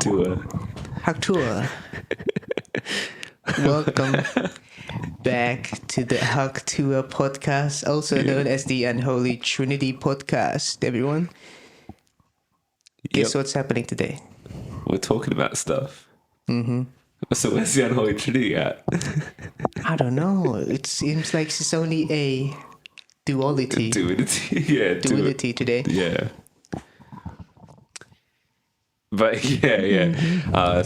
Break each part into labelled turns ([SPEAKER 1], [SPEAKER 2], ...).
[SPEAKER 1] tour.
[SPEAKER 2] Hug tour. Welcome back to the Hug Tour podcast, also known as the Unholy Trinity podcast, everyone. Guess what's happening today?
[SPEAKER 1] We're talking about stuff. Mm-hmm. So where's the Unholy Trinity at?
[SPEAKER 2] I don't know. It seems like it's only a duality. Duality today.
[SPEAKER 1] Yeah. But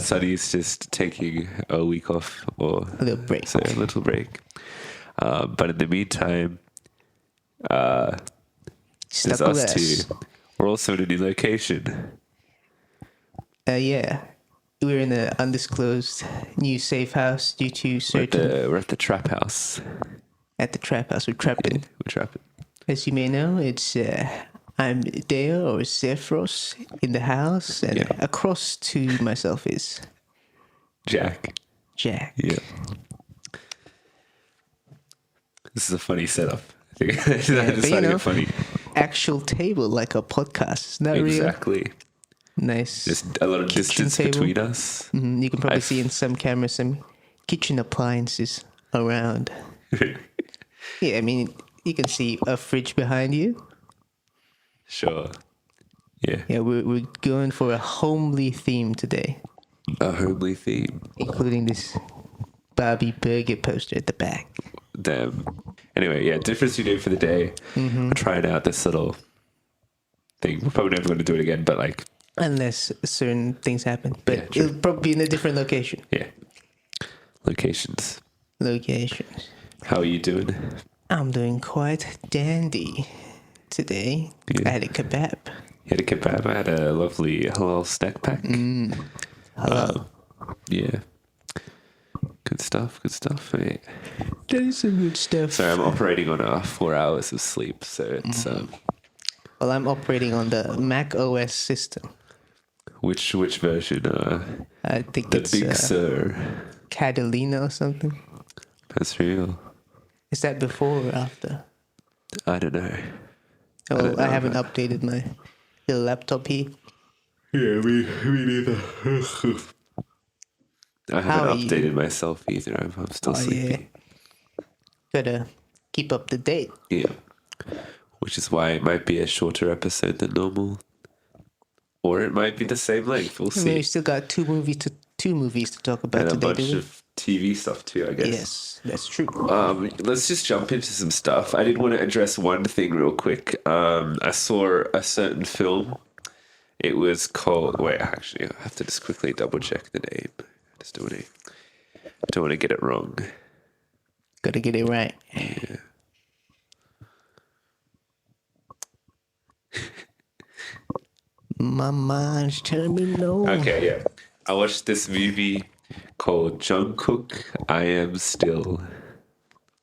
[SPEAKER 1] Sunny's just taking a week off or
[SPEAKER 2] A little break.
[SPEAKER 1] So a little break. But in the meantime, there's us two. We're also in a new location.
[SPEAKER 2] Yeah. We're in an undisclosed new safe house due to certain...
[SPEAKER 1] We're at the trap house.
[SPEAKER 2] At the trap house. We're trapping.
[SPEAKER 1] We're trapping.
[SPEAKER 2] As you may know, it's... I'm Deo or Zephyros in the house, and across to myself is...
[SPEAKER 1] Jack.
[SPEAKER 2] Yeah.
[SPEAKER 1] This is a funny setup. I think funny.
[SPEAKER 2] Actual table like a podcast. Not
[SPEAKER 1] exactly.
[SPEAKER 2] Real. Nice.
[SPEAKER 1] There's a lot of distance
[SPEAKER 2] table
[SPEAKER 1] between us.
[SPEAKER 2] Mm-hmm. You can probably see in some cameras some kitchen appliances around. Yeah, I mean, you can see a fridge behind you.
[SPEAKER 1] Sure. Yeah.
[SPEAKER 2] Yeah, we're going for a homely theme today.
[SPEAKER 1] A homely theme.
[SPEAKER 2] Including this Barbie burger poster at the back.
[SPEAKER 1] Damn. Anyway, difference we do for the day.
[SPEAKER 2] Mm-hmm.
[SPEAKER 1] We're trying out this little thing. We're probably never going to do it again, but like...
[SPEAKER 2] Unless certain things happen. But it'll probably be in a different location.
[SPEAKER 1] Yeah. Locations.
[SPEAKER 2] How
[SPEAKER 1] are you doing?
[SPEAKER 2] I'm doing quite dandy today.
[SPEAKER 1] Yeah.
[SPEAKER 2] I had a kebab.
[SPEAKER 1] You had a kebab? I had a lovely halal snack pack.
[SPEAKER 2] Halal.
[SPEAKER 1] Yeah. Good stuff, mate.
[SPEAKER 2] That is some good stuff.
[SPEAKER 1] Sorry, I'm operating on 4 hours of sleep, so it's...
[SPEAKER 2] Well, I'm operating on the Mac OS system.
[SPEAKER 1] Which version?
[SPEAKER 2] I think
[SPEAKER 1] the
[SPEAKER 2] it's...
[SPEAKER 1] Big Sur.
[SPEAKER 2] Catalina or something.
[SPEAKER 1] That's real.
[SPEAKER 2] Is that before or after?
[SPEAKER 1] I don't know.
[SPEAKER 2] Oh, I haven't updated my little laptop here.
[SPEAKER 1] Yeah, me neither. I haven't updated myself either. I'm still sleepy.
[SPEAKER 2] Yeah. Gotta keep up to date.
[SPEAKER 1] Yeah. Which is why it might be a shorter episode than normal. Or it might be the same length. We'll see.
[SPEAKER 2] We still got two movies to talk about
[SPEAKER 1] and
[SPEAKER 2] today.
[SPEAKER 1] And a bunch of TV stuff too, I guess.
[SPEAKER 2] Yes, that's true.
[SPEAKER 1] Let's just jump into some stuff. I did want to address one thing real quick. I saw a certain film. It was called... Wait, actually, I have to just quickly double check the name. I don't want to get it wrong.
[SPEAKER 2] Gotta get it right.
[SPEAKER 1] Yeah.
[SPEAKER 2] My mind's telling me no.
[SPEAKER 1] Okay, yeah. I watched this movie called Jungkook, I Am Still.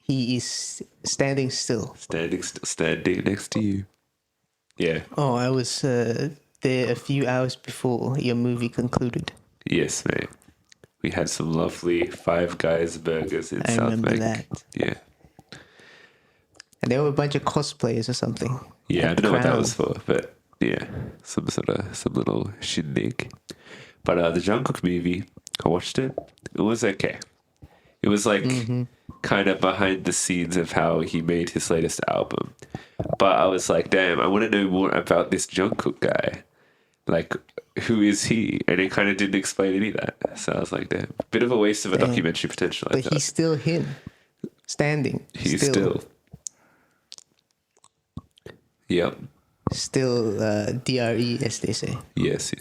[SPEAKER 2] He is standing still.
[SPEAKER 1] Standing next to you. Yeah.
[SPEAKER 2] Oh, I was there a few hours before your movie concluded.
[SPEAKER 1] Yes, mate. We had some lovely Five Guys burgers in South Bank.
[SPEAKER 2] I remember that.
[SPEAKER 1] Yeah.
[SPEAKER 2] And there were a bunch of cosplayers or something.
[SPEAKER 1] Yeah, I don't know what that was for, but yeah, some little shindig. But the Jungkook movie, I watched it. It was okay. It was like kind of behind the scenes of how he made his latest album. But I was like, damn, I want to know more about this Jungkook guy. Like, who is he? And it kind of didn't explain any of that. So I was like, damn, bit of a waste of a documentary potential.
[SPEAKER 2] But he's still him, standing.
[SPEAKER 1] He's still. Yep.
[SPEAKER 2] Still DRE, as they say.
[SPEAKER 1] Yes.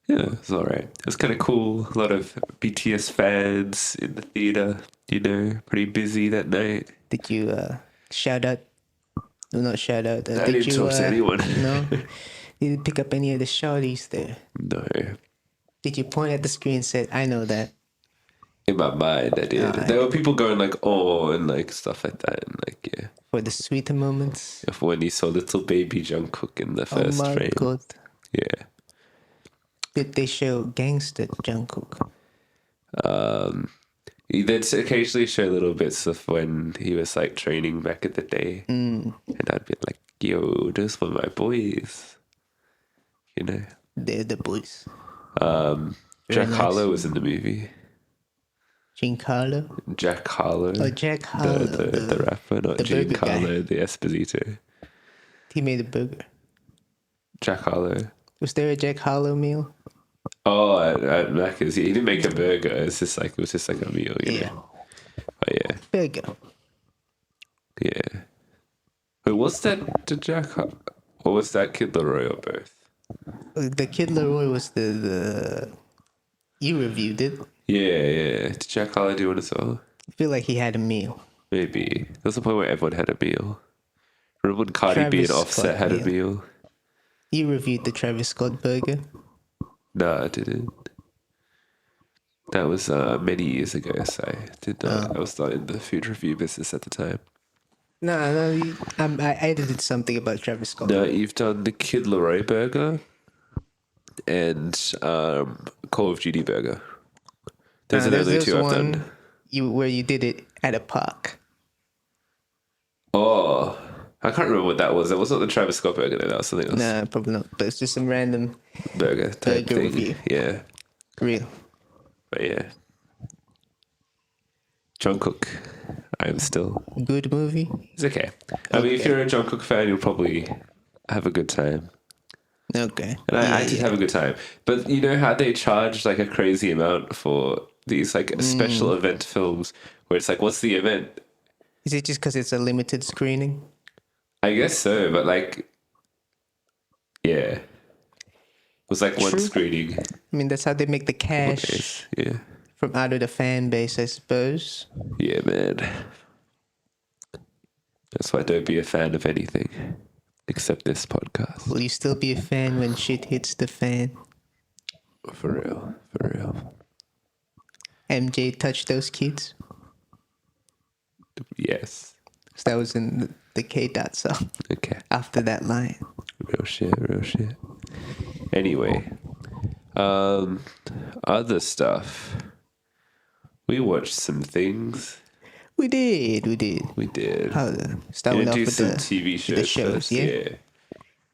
[SPEAKER 1] Yeah, it's all right. It was kind of cool. A lot of BTS fans in the theater, pretty busy that night.
[SPEAKER 2] Did you shout out? No, not shout out.
[SPEAKER 1] I didn't talk to anyone.
[SPEAKER 2] No? Did you pick up any of the shorties there?
[SPEAKER 1] No.
[SPEAKER 2] Did you point at the screen and say, I know that?
[SPEAKER 1] In my mind, I did. There were people going like, oh, and like stuff like that. And like, yeah.
[SPEAKER 2] For the sweeter moments?
[SPEAKER 1] For when you saw little baby Jungkook in the first frame.
[SPEAKER 2] Oh my God.
[SPEAKER 1] Yeah.
[SPEAKER 2] Did they show gangster Jungkook?
[SPEAKER 1] They'd occasionally show little bits of when he was like training back in the day. And I'd be like, yo, those were my boys.
[SPEAKER 2] They're the boys.
[SPEAKER 1] Jack
[SPEAKER 2] nice.
[SPEAKER 1] Harlow was in the movie.
[SPEAKER 2] Giancarlo?
[SPEAKER 1] Jack Harlow.
[SPEAKER 2] Oh, Jack Harlow.
[SPEAKER 1] The rapper, not
[SPEAKER 2] the burger guy.
[SPEAKER 1] Giancarlo, the Esposito.
[SPEAKER 2] He made a burger.
[SPEAKER 1] Jack Harlow.
[SPEAKER 2] Was there a Jack Harlow meal?
[SPEAKER 1] Oh, at Macca's. He didn't make a burger. It was just like a meal, you know. But yeah.
[SPEAKER 2] Burger.
[SPEAKER 1] Yeah. Wait, what's that to Jack? What was that Kid Leroy or both?
[SPEAKER 2] The Kid Leroy was the you reviewed it.
[SPEAKER 1] Yeah. Did Jack Harlow do one as well?
[SPEAKER 2] I feel like he had a meal.
[SPEAKER 1] Maybe. There was a point where everyone had a meal. Remember when Cardi B and
[SPEAKER 2] Travis
[SPEAKER 1] Offset
[SPEAKER 2] Scott
[SPEAKER 1] had a meal?
[SPEAKER 2] You reviewed the Travis Scott burger.
[SPEAKER 1] No, I didn't. That was many years ago, so I did not. I was not in the food review business at the time.
[SPEAKER 2] No, I edited something about Travis Scott.
[SPEAKER 1] No, you've done the Kid Leroy burger and Call of Duty burger. Those are the only two I've done.
[SPEAKER 2] Where you did it at a park.
[SPEAKER 1] Oh, I can't remember what that was. That wasn't the Travis Scott burger, though. That was something else.
[SPEAKER 2] Nah, probably not. But it's just some random
[SPEAKER 1] burger type thing.
[SPEAKER 2] review.
[SPEAKER 1] Yeah.
[SPEAKER 2] Real.
[SPEAKER 1] But yeah. Jungkook. I'm still.
[SPEAKER 2] Good movie?
[SPEAKER 1] It's okay. I mean, if you're a Jungkook fan, you'll probably have a good time.
[SPEAKER 2] Okay.
[SPEAKER 1] And I did have a good time. But you know how they charge like a crazy amount for these like special event films where it's like, what's the event?
[SPEAKER 2] Is it just because it's a limited screening?
[SPEAKER 1] I guess so, but like, yeah. It was like one screening.
[SPEAKER 2] I mean, that's how they make the cash
[SPEAKER 1] Yeah.
[SPEAKER 2] from out of the fan base, I suppose.
[SPEAKER 1] Yeah, man. That's why don't be a fan of anything except this podcast.
[SPEAKER 2] Will you still be a fan when shit hits the fan?
[SPEAKER 1] For real.
[SPEAKER 2] MJ touched those kids?
[SPEAKER 1] Yes.
[SPEAKER 2] So that was in the K-Dot song.
[SPEAKER 1] Okay.
[SPEAKER 2] After that line.
[SPEAKER 1] Real shit. Anyway, other stuff. We watched some things.
[SPEAKER 2] We did. Starting off with
[SPEAKER 1] some
[SPEAKER 2] the
[SPEAKER 1] TV shows.
[SPEAKER 2] the shows,
[SPEAKER 1] first,
[SPEAKER 2] yeah.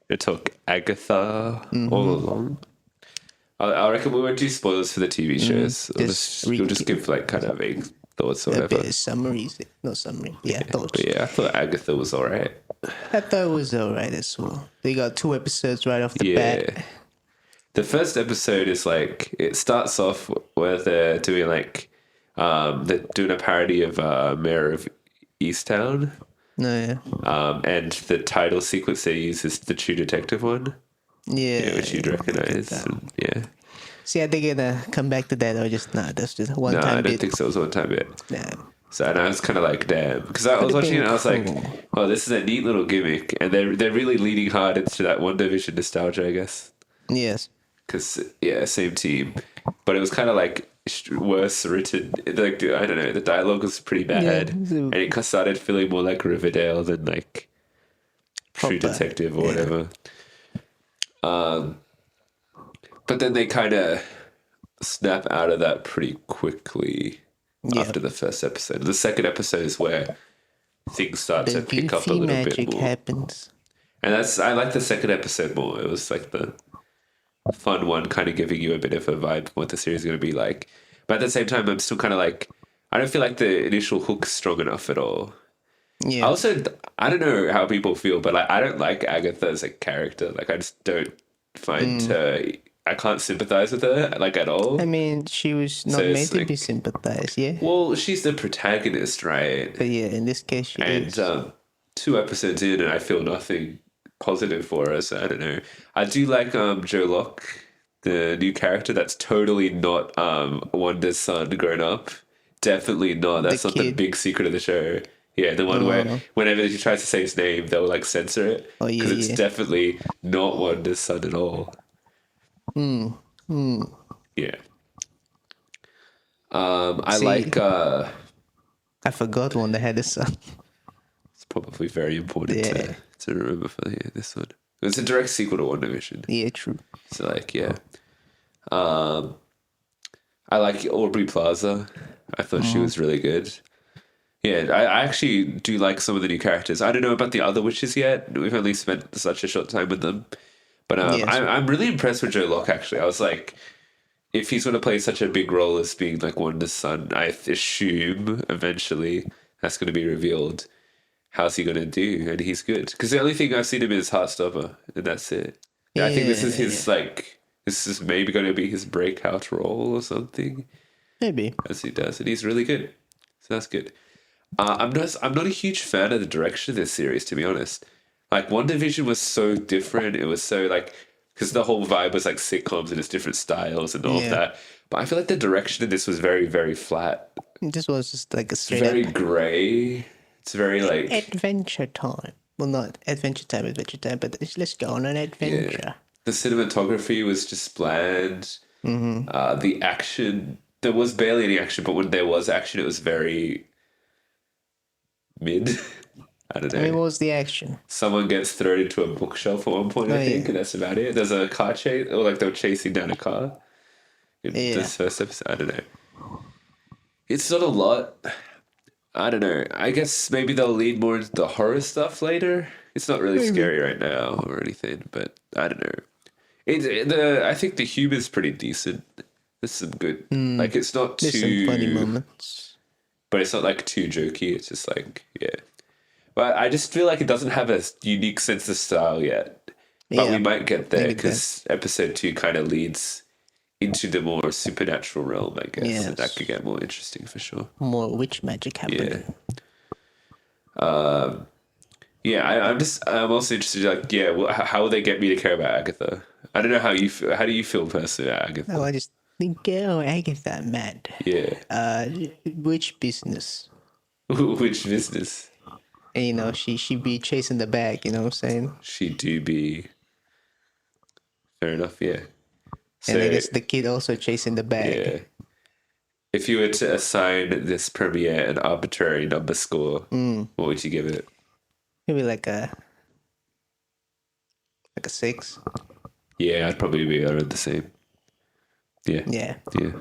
[SPEAKER 1] It took Agatha all along. I reckon we won't do spoilers for the TV shows. We'll just give like kind of vague thoughts or
[SPEAKER 2] A
[SPEAKER 1] whatever.
[SPEAKER 2] bit of summaries. No summary. Yeah, thoughts.
[SPEAKER 1] But yeah, I thought Agatha was alright.
[SPEAKER 2] I thought it was alright as well. They got 2 episodes right off the bat.
[SPEAKER 1] The first episode is like, it starts off where they're doing like, they're doing a parody of Mayor of Easttown.
[SPEAKER 2] No, yeah.
[SPEAKER 1] And the title sequence they use is the True Detective one.
[SPEAKER 2] Yeah.
[SPEAKER 1] Which you'd recognize. Yeah.
[SPEAKER 2] See, are they gonna come back to that or just not? That's just a one time
[SPEAKER 1] No, I
[SPEAKER 2] bit.
[SPEAKER 1] don't think so. It was one time bit.
[SPEAKER 2] Nah.
[SPEAKER 1] So and I was kind of like, damn, because I was watching it and I was like, oh, this is a neat little gimmick, and they're really leaning hard into that One Division nostalgia, I guess.
[SPEAKER 2] Yes.
[SPEAKER 1] Because same team, but it was kind of like worse written. Like I don't know, the dialogue was pretty bad, and it started feeling more like Riverdale than like True Detective or whatever. But then they kind of snap out of that pretty quickly after the first episode. The second episode is where things start to pick up a little bit more.
[SPEAKER 2] Happens.
[SPEAKER 1] And I like the second episode more. It was like the fun one, kind of giving you a bit of a vibe of what the series is going to be like. But at the same time, I'm still kind of like, I don't feel like the initial hook's strong enough at all.
[SPEAKER 2] Yeah.
[SPEAKER 1] Also, I don't know how people feel, but like I don't like Agatha as a character. Like I just don't find her. I can't sympathize with her like at all.
[SPEAKER 2] I mean, she was not made to be sympathized. Yeah.
[SPEAKER 1] Well, she's the protagonist, right?
[SPEAKER 2] But yeah, in this case, she is.
[SPEAKER 1] And 2 episodes in, and I feel nothing positive for her. So I don't know. I do like Joe Locke, the new character. That's totally not Wanda's son grown up. Definitely not. That's not the big secret of the show. Yeah, the one where whenever she tries to say his name, they'll like censor it.
[SPEAKER 2] Oh, yeah,
[SPEAKER 1] because it's definitely not Wanda's son at all. Yeah. I like...
[SPEAKER 2] I forgot one that had a son.
[SPEAKER 1] It's probably very important to remember for this one. It's a direct sequel to One Division.
[SPEAKER 2] Yeah, true.
[SPEAKER 1] So like, yeah. I like Aubrey Plaza. I thought she was really good. Yeah, I actually do like some of the new characters. I don't know about the other witches yet. We've only spent such a short time with them. But I'm really impressed with Joe Locke, actually. I was like, if he's going to play such a big role as being like Wanda's son, I assume eventually that's going to be revealed. How's he going to do? And he's good. Because the only thing I've seen him is Heartstopper, and that's it. And I think this is his, like, this is maybe going to be his breakout role or something.
[SPEAKER 2] Maybe.
[SPEAKER 1] As he does. And he's really good. So that's good. I'm not a huge fan of the direction of this series, to be honest. Like, WandaVision was so different. It was so, like, because the whole vibe was like sitcoms and it's different styles and all of that. But I feel like the direction of this was very, very flat.
[SPEAKER 2] This was just like a straight
[SPEAKER 1] Very
[SPEAKER 2] up
[SPEAKER 1] grey. It's very like
[SPEAKER 2] adventure time. Well, not adventure time, but let's go on an adventure.
[SPEAKER 1] yeah. The cinematography was just bland. The action, there was barely any action, but when there was action, it was very mid. I don't know.
[SPEAKER 2] I mean, what was the action?
[SPEAKER 1] Someone gets thrown into a bookshelf at one point, I think, and that's about it. There's a car chase, or like they were chasing down a car in this first episode. I don't know. It's not a lot. I don't know. I guess maybe they'll lead more into the horror stuff later. It's not really scary right now or anything, but I don't know. I think the humor's pretty decent. There's some good. Like, it's not
[SPEAKER 2] There's
[SPEAKER 1] too
[SPEAKER 2] some funny moments.
[SPEAKER 1] but it's not like too jokey. It's just like, yeah. But I just feel like it doesn't have a unique sense of style yet. But we might get there because episode 2 kind of leads into the more supernatural realm, I guess.
[SPEAKER 2] Yes.
[SPEAKER 1] And that could get more interesting for sure.
[SPEAKER 2] More witch magic happening.
[SPEAKER 1] Yeah. I'm also interested, like, how will they get me to care about Agatha? I don't know how you feel. How do you feel personally about Agatha?
[SPEAKER 2] Oh, I just think, oh, Agatha, mad.
[SPEAKER 1] Yeah.
[SPEAKER 2] Witch business.
[SPEAKER 1] Which business?
[SPEAKER 2] And, you know, she be chasing the bag, you know what I'm saying?
[SPEAKER 1] She do be. Fair enough, yeah. So,
[SPEAKER 2] And I guess the kid also chasing the bag.
[SPEAKER 1] yeah. If you were to assign this premiere an arbitrary number score, what would you give it?
[SPEAKER 2] Maybe like a 6.
[SPEAKER 1] Yeah, I'd probably be around the same. Yeah.
[SPEAKER 2] Yeah.
[SPEAKER 1] Yeah.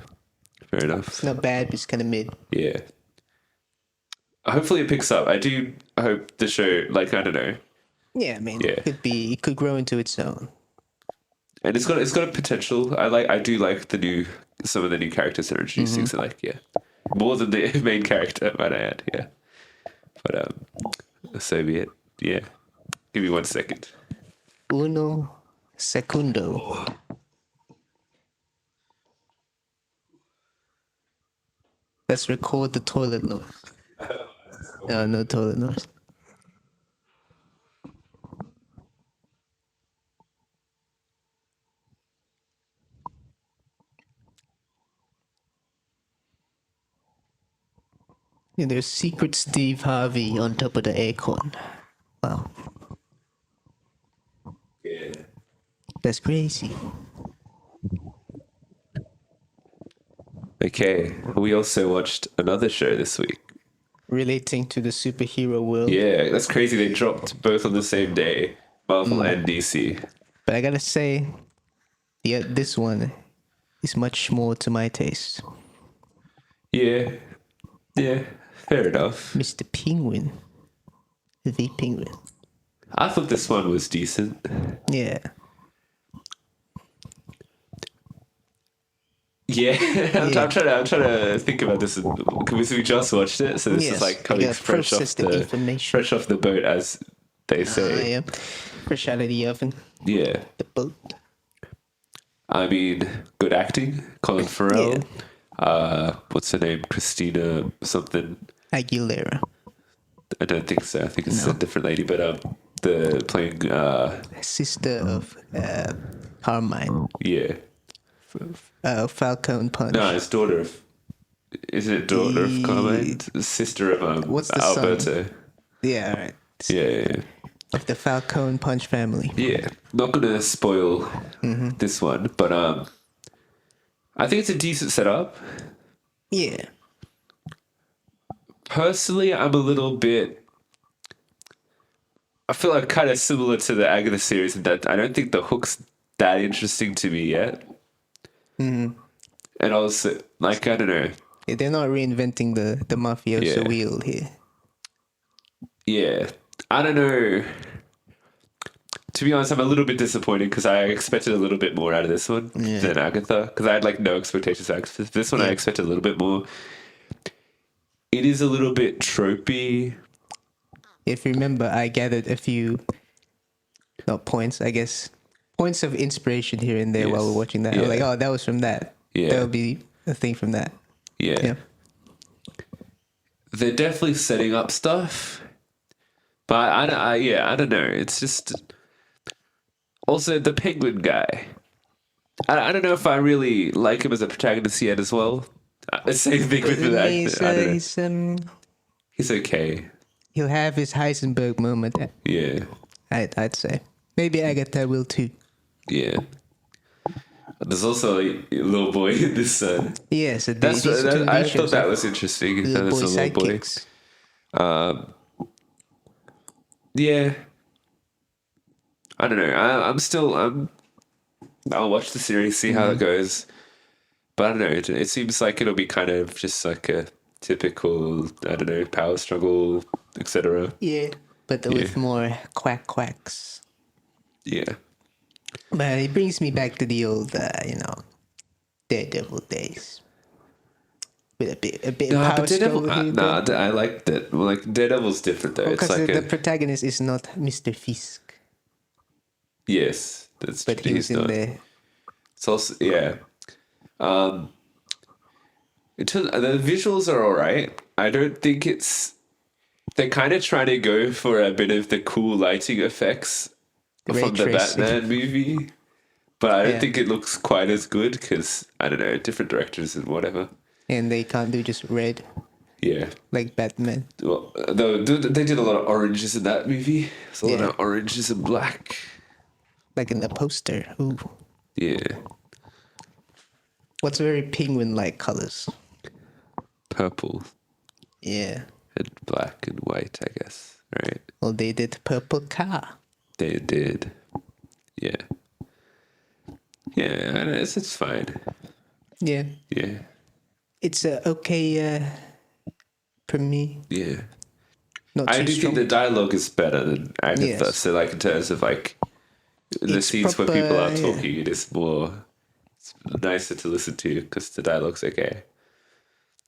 [SPEAKER 1] Fair enough.
[SPEAKER 2] It's not bad, but it's kind of mid.
[SPEAKER 1] Yeah. Hopefully it picks up. I do hope the show, like, I don't know.
[SPEAKER 2] Yeah, I mean, it could grow into its own.
[SPEAKER 1] And it's got a potential. I do like some of the new characters that are introducing. So, like, yeah, more than the main character, might I add. Yeah, but so be it. Yeah, give me 1 second.
[SPEAKER 2] Uno segundo. Let's record the toilet noise. No toilet noise. Yeah, there's secret Steve Harvey on top of the aircon. Wow.
[SPEAKER 1] Yeah.
[SPEAKER 2] That's crazy.
[SPEAKER 1] Okay, we also watched another show this week.
[SPEAKER 2] Relating to the superhero world.
[SPEAKER 1] Yeah, that's crazy. They dropped both on the same day, Marvel and DC.
[SPEAKER 2] But I gotta say, this one is much more to my taste.
[SPEAKER 1] Yeah, fair enough.
[SPEAKER 2] Mr. Penguin. The Penguin.
[SPEAKER 1] I thought this one was decent.
[SPEAKER 2] Yeah.
[SPEAKER 1] Yeah, I'm trying to think about this because we just watched it, so this is like coming fresh off the boat, as they say.
[SPEAKER 2] Yeah. Fresh out of the oven.
[SPEAKER 1] Yeah.
[SPEAKER 2] The boat.
[SPEAKER 1] I mean, good acting. Colin Farrell. What's her name? Christina something.
[SPEAKER 2] Aguilera.
[SPEAKER 1] I don't think so. I think it's a different lady, but the playing
[SPEAKER 2] sister of Carmine.
[SPEAKER 1] Yeah.
[SPEAKER 2] Falcone Punch.
[SPEAKER 1] No, it's daughter of. Isn't it daughter of Carmine? Sister of
[SPEAKER 2] what's the
[SPEAKER 1] Alberto.
[SPEAKER 2] son? Yeah, alright.
[SPEAKER 1] Yeah.
[SPEAKER 2] Of the Falcone Punch family.
[SPEAKER 1] Yeah. Not gonna spoil this one, but I think it's a decent setup.
[SPEAKER 2] Yeah.
[SPEAKER 1] Personally, I'm a little bit. I feel like kind of similar to the Agatha series in that I don't think the hook's that interesting to me yet. And also, like, I don't know.
[SPEAKER 2] Yeah, they're not reinventing the mafioso wheel here.
[SPEAKER 1] Yeah. I don't know. to be honest, I'm a little bit disappointed because I expected a little bit more out of this one than Agatha, because I had like no expectations. For this one, I expected a little bit more. It is a little bit tropey.
[SPEAKER 2] If you remember, I gathered a few, not points, I guess, points of inspiration here and there while we're watching that. I was like, oh, that was from that.
[SPEAKER 1] Yeah.
[SPEAKER 2] That would be a thing from that.
[SPEAKER 1] Yeah. They're definitely setting up stuff. But I don't know. It's just also the penguin guy. I don't know if I really like him as a protagonist yet as well. Same thing with the actor. I don't know. He's okay.
[SPEAKER 2] He'll have his Heisenberg moment.
[SPEAKER 1] Yeah.
[SPEAKER 2] I'd say. Maybe Agatha will too.
[SPEAKER 1] Yeah. There's also a little boy in this.
[SPEAKER 2] Yes,
[SPEAKER 1] I thought that was interesting.
[SPEAKER 2] Little boy sidekicks.
[SPEAKER 1] Yeah. I don't know. I'll watch the series, see how it goes. But I don't know. It seems like it'll be kind of just like a typical, I don't know, power struggle, etc.
[SPEAKER 2] Yeah, but with more quacks.
[SPEAKER 1] Yeah.
[SPEAKER 2] But it brings me back to the old, Daredevil days. With a bit of power struggle.
[SPEAKER 1] I like that. Well, like Daredevil's different though.
[SPEAKER 2] Because
[SPEAKER 1] it's like
[SPEAKER 2] the protagonist is not Mr. Fisk.
[SPEAKER 1] Yes, that's
[SPEAKER 2] but he was in there.
[SPEAKER 1] It's also the visuals are all right. I don't think they're kind of trying to go for a bit of the cool lighting effects from the Batman movie, but I don't think it looks quite as good because I don't know, different directors and whatever. And
[SPEAKER 2] they can't do just red.
[SPEAKER 1] Yeah.
[SPEAKER 2] Like Batman.
[SPEAKER 1] Well, they did a lot of oranges in that movie. So a lot of oranges and black.
[SPEAKER 2] Like in the poster. Ooh.
[SPEAKER 1] Yeah.
[SPEAKER 2] What's very penguin-like colors?
[SPEAKER 1] Purple.
[SPEAKER 2] Yeah.
[SPEAKER 1] And black and white, I guess. Right?
[SPEAKER 2] Well, they did purple car.
[SPEAKER 1] They did. Yeah. Yeah, it's fine.
[SPEAKER 2] Yeah.
[SPEAKER 1] Yeah.
[SPEAKER 2] It's okay for me.
[SPEAKER 1] Yeah.
[SPEAKER 2] I
[SPEAKER 1] do think the dialogue is better than Agatha. Yes. So, like, in terms of, like, the scenes where people are talking, it is it's nicer to listen to because the dialogue's okay.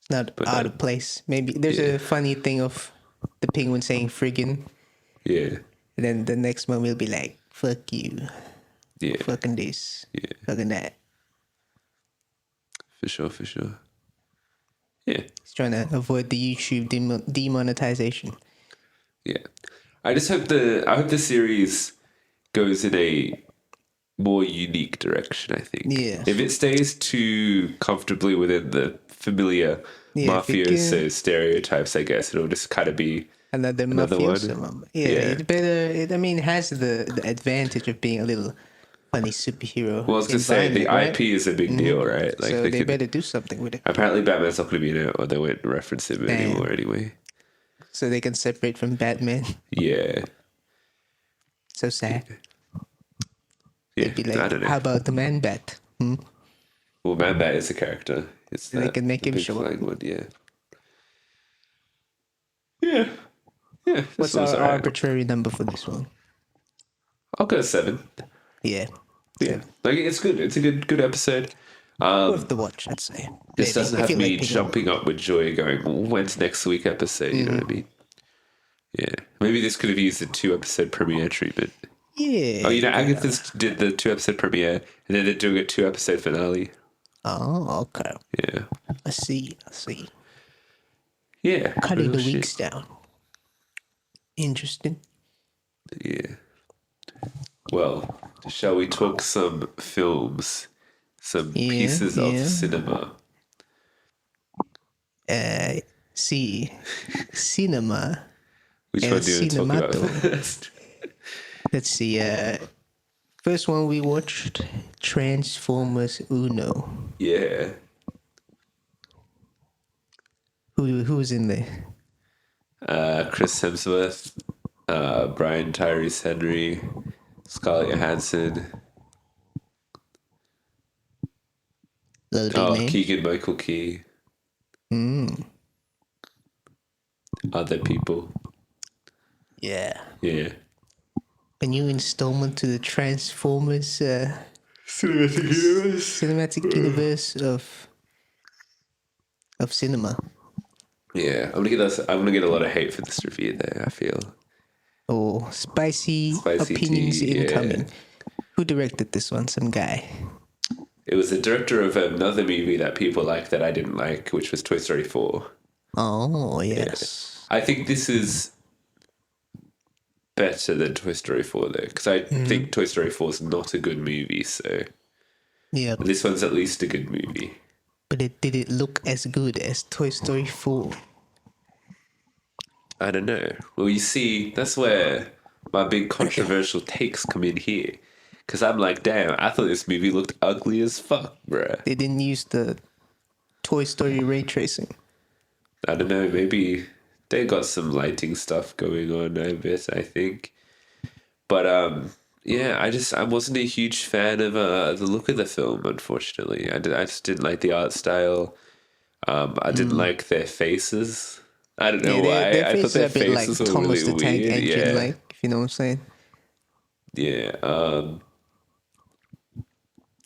[SPEAKER 2] Not out of place. Maybe there's a funny thing of the penguin saying friggin'.
[SPEAKER 1] Yeah.
[SPEAKER 2] And then the next one will be like, fuck you.
[SPEAKER 1] Yeah.
[SPEAKER 2] Fucking this.
[SPEAKER 1] Yeah.
[SPEAKER 2] Fucking that.
[SPEAKER 1] For sure. Yeah.
[SPEAKER 2] He's trying to avoid the YouTube demonetization.
[SPEAKER 1] Yeah. I just hope the series goes in a more unique direction, I think.
[SPEAKER 2] Yeah.
[SPEAKER 1] If it stays too comfortably within the familiar mafioso stereotypes, I guess it'll just kind of be another mafioso
[SPEAKER 2] one. Yeah. It better. It has the advantage of being a little funny superhero.
[SPEAKER 1] Well, I was going to say, the IP is a big deal, right?
[SPEAKER 2] Like so they better do something with it.
[SPEAKER 1] Apparently Batman's not going to be in it, or they won't reference him anymore anyway.
[SPEAKER 2] So they can separate from Batman.
[SPEAKER 1] Yeah.
[SPEAKER 2] So sad.
[SPEAKER 1] Yeah,
[SPEAKER 2] they'd be like,
[SPEAKER 1] I don't know.
[SPEAKER 2] How about the Man-Bat?
[SPEAKER 1] Well, Man-Bat is a character. It's
[SPEAKER 2] they can make him show up.
[SPEAKER 1] One, yeah. Yeah. Yeah.
[SPEAKER 2] What's our arbitrary number for this one?
[SPEAKER 1] I'll go 7.
[SPEAKER 2] Yeah.
[SPEAKER 1] Yeah. Like, it's good. It's a good episode.
[SPEAKER 2] Worth the watch, I'd say.
[SPEAKER 1] This doesn't have me jumping up with joy going, when's next week episode? You know what I mean? Yeah. Maybe this could have used the 2-episode premiere treatment.
[SPEAKER 2] Yeah.
[SPEAKER 1] Oh, Agatha's did the 2-episode premiere, and then they're doing a 2-episode finale.
[SPEAKER 2] Oh, okay.
[SPEAKER 1] Yeah.
[SPEAKER 2] I see.
[SPEAKER 1] Yeah.
[SPEAKER 2] Cutting the weeks down. Interesting.
[SPEAKER 1] Yeah. Well, shall we talk some films? Some pieces of cinema.
[SPEAKER 2] Cinema.
[SPEAKER 1] Which one do you want to talk about first?
[SPEAKER 2] Let's see. First one we watched, Transformers Uno.
[SPEAKER 1] Yeah.
[SPEAKER 2] Who was in there?
[SPEAKER 1] Chris Hemsworth, Brian Tyrese Henry, Scarlett Johansson. Keegan-Michael Key. Other people.
[SPEAKER 2] Yeah.
[SPEAKER 1] Yeah.
[SPEAKER 2] a new installment to the Transformers cinematic universe of cinema.
[SPEAKER 1] Yeah, I'm gonna get a lot of hate for this review there, I feel.
[SPEAKER 2] Oh, spicy opinions
[SPEAKER 1] tea,
[SPEAKER 2] incoming.
[SPEAKER 1] yeah.
[SPEAKER 2] Who directed this one? Some guy.
[SPEAKER 1] It was the director of another movie that people like that I didn't like, which was Toy Story 4.
[SPEAKER 2] Oh, yes.
[SPEAKER 1] Yeah. I think this is better than Toy Story 4, though, because I think Toy Story 4 is not a good movie, so...
[SPEAKER 2] Yeah.
[SPEAKER 1] This one's at least a good movie.
[SPEAKER 2] But did it look as good as Toy Story 4?
[SPEAKER 1] I don't know. Well, you see, that's where my big controversial takes come in here. Because I'm like, damn, I thought this movie looked ugly as fuck, bruh.
[SPEAKER 2] They didn't use the Toy Story ray tracing.
[SPEAKER 1] I don't know, maybe they got some lighting stuff going on a bit, I think. But, yeah, I wasn't a huge fan of the look of the film, unfortunately. I just didn't like the art style. I didn't like their faces. I don't know why.
[SPEAKER 2] Their
[SPEAKER 1] I thought their
[SPEAKER 2] faces are a bit
[SPEAKER 1] faces
[SPEAKER 2] like
[SPEAKER 1] were
[SPEAKER 2] Thomas
[SPEAKER 1] really
[SPEAKER 2] the Tank
[SPEAKER 1] weird.
[SPEAKER 2] Engine,
[SPEAKER 1] Yeah.
[SPEAKER 2] like, if you know what I'm saying.
[SPEAKER 1] Yeah.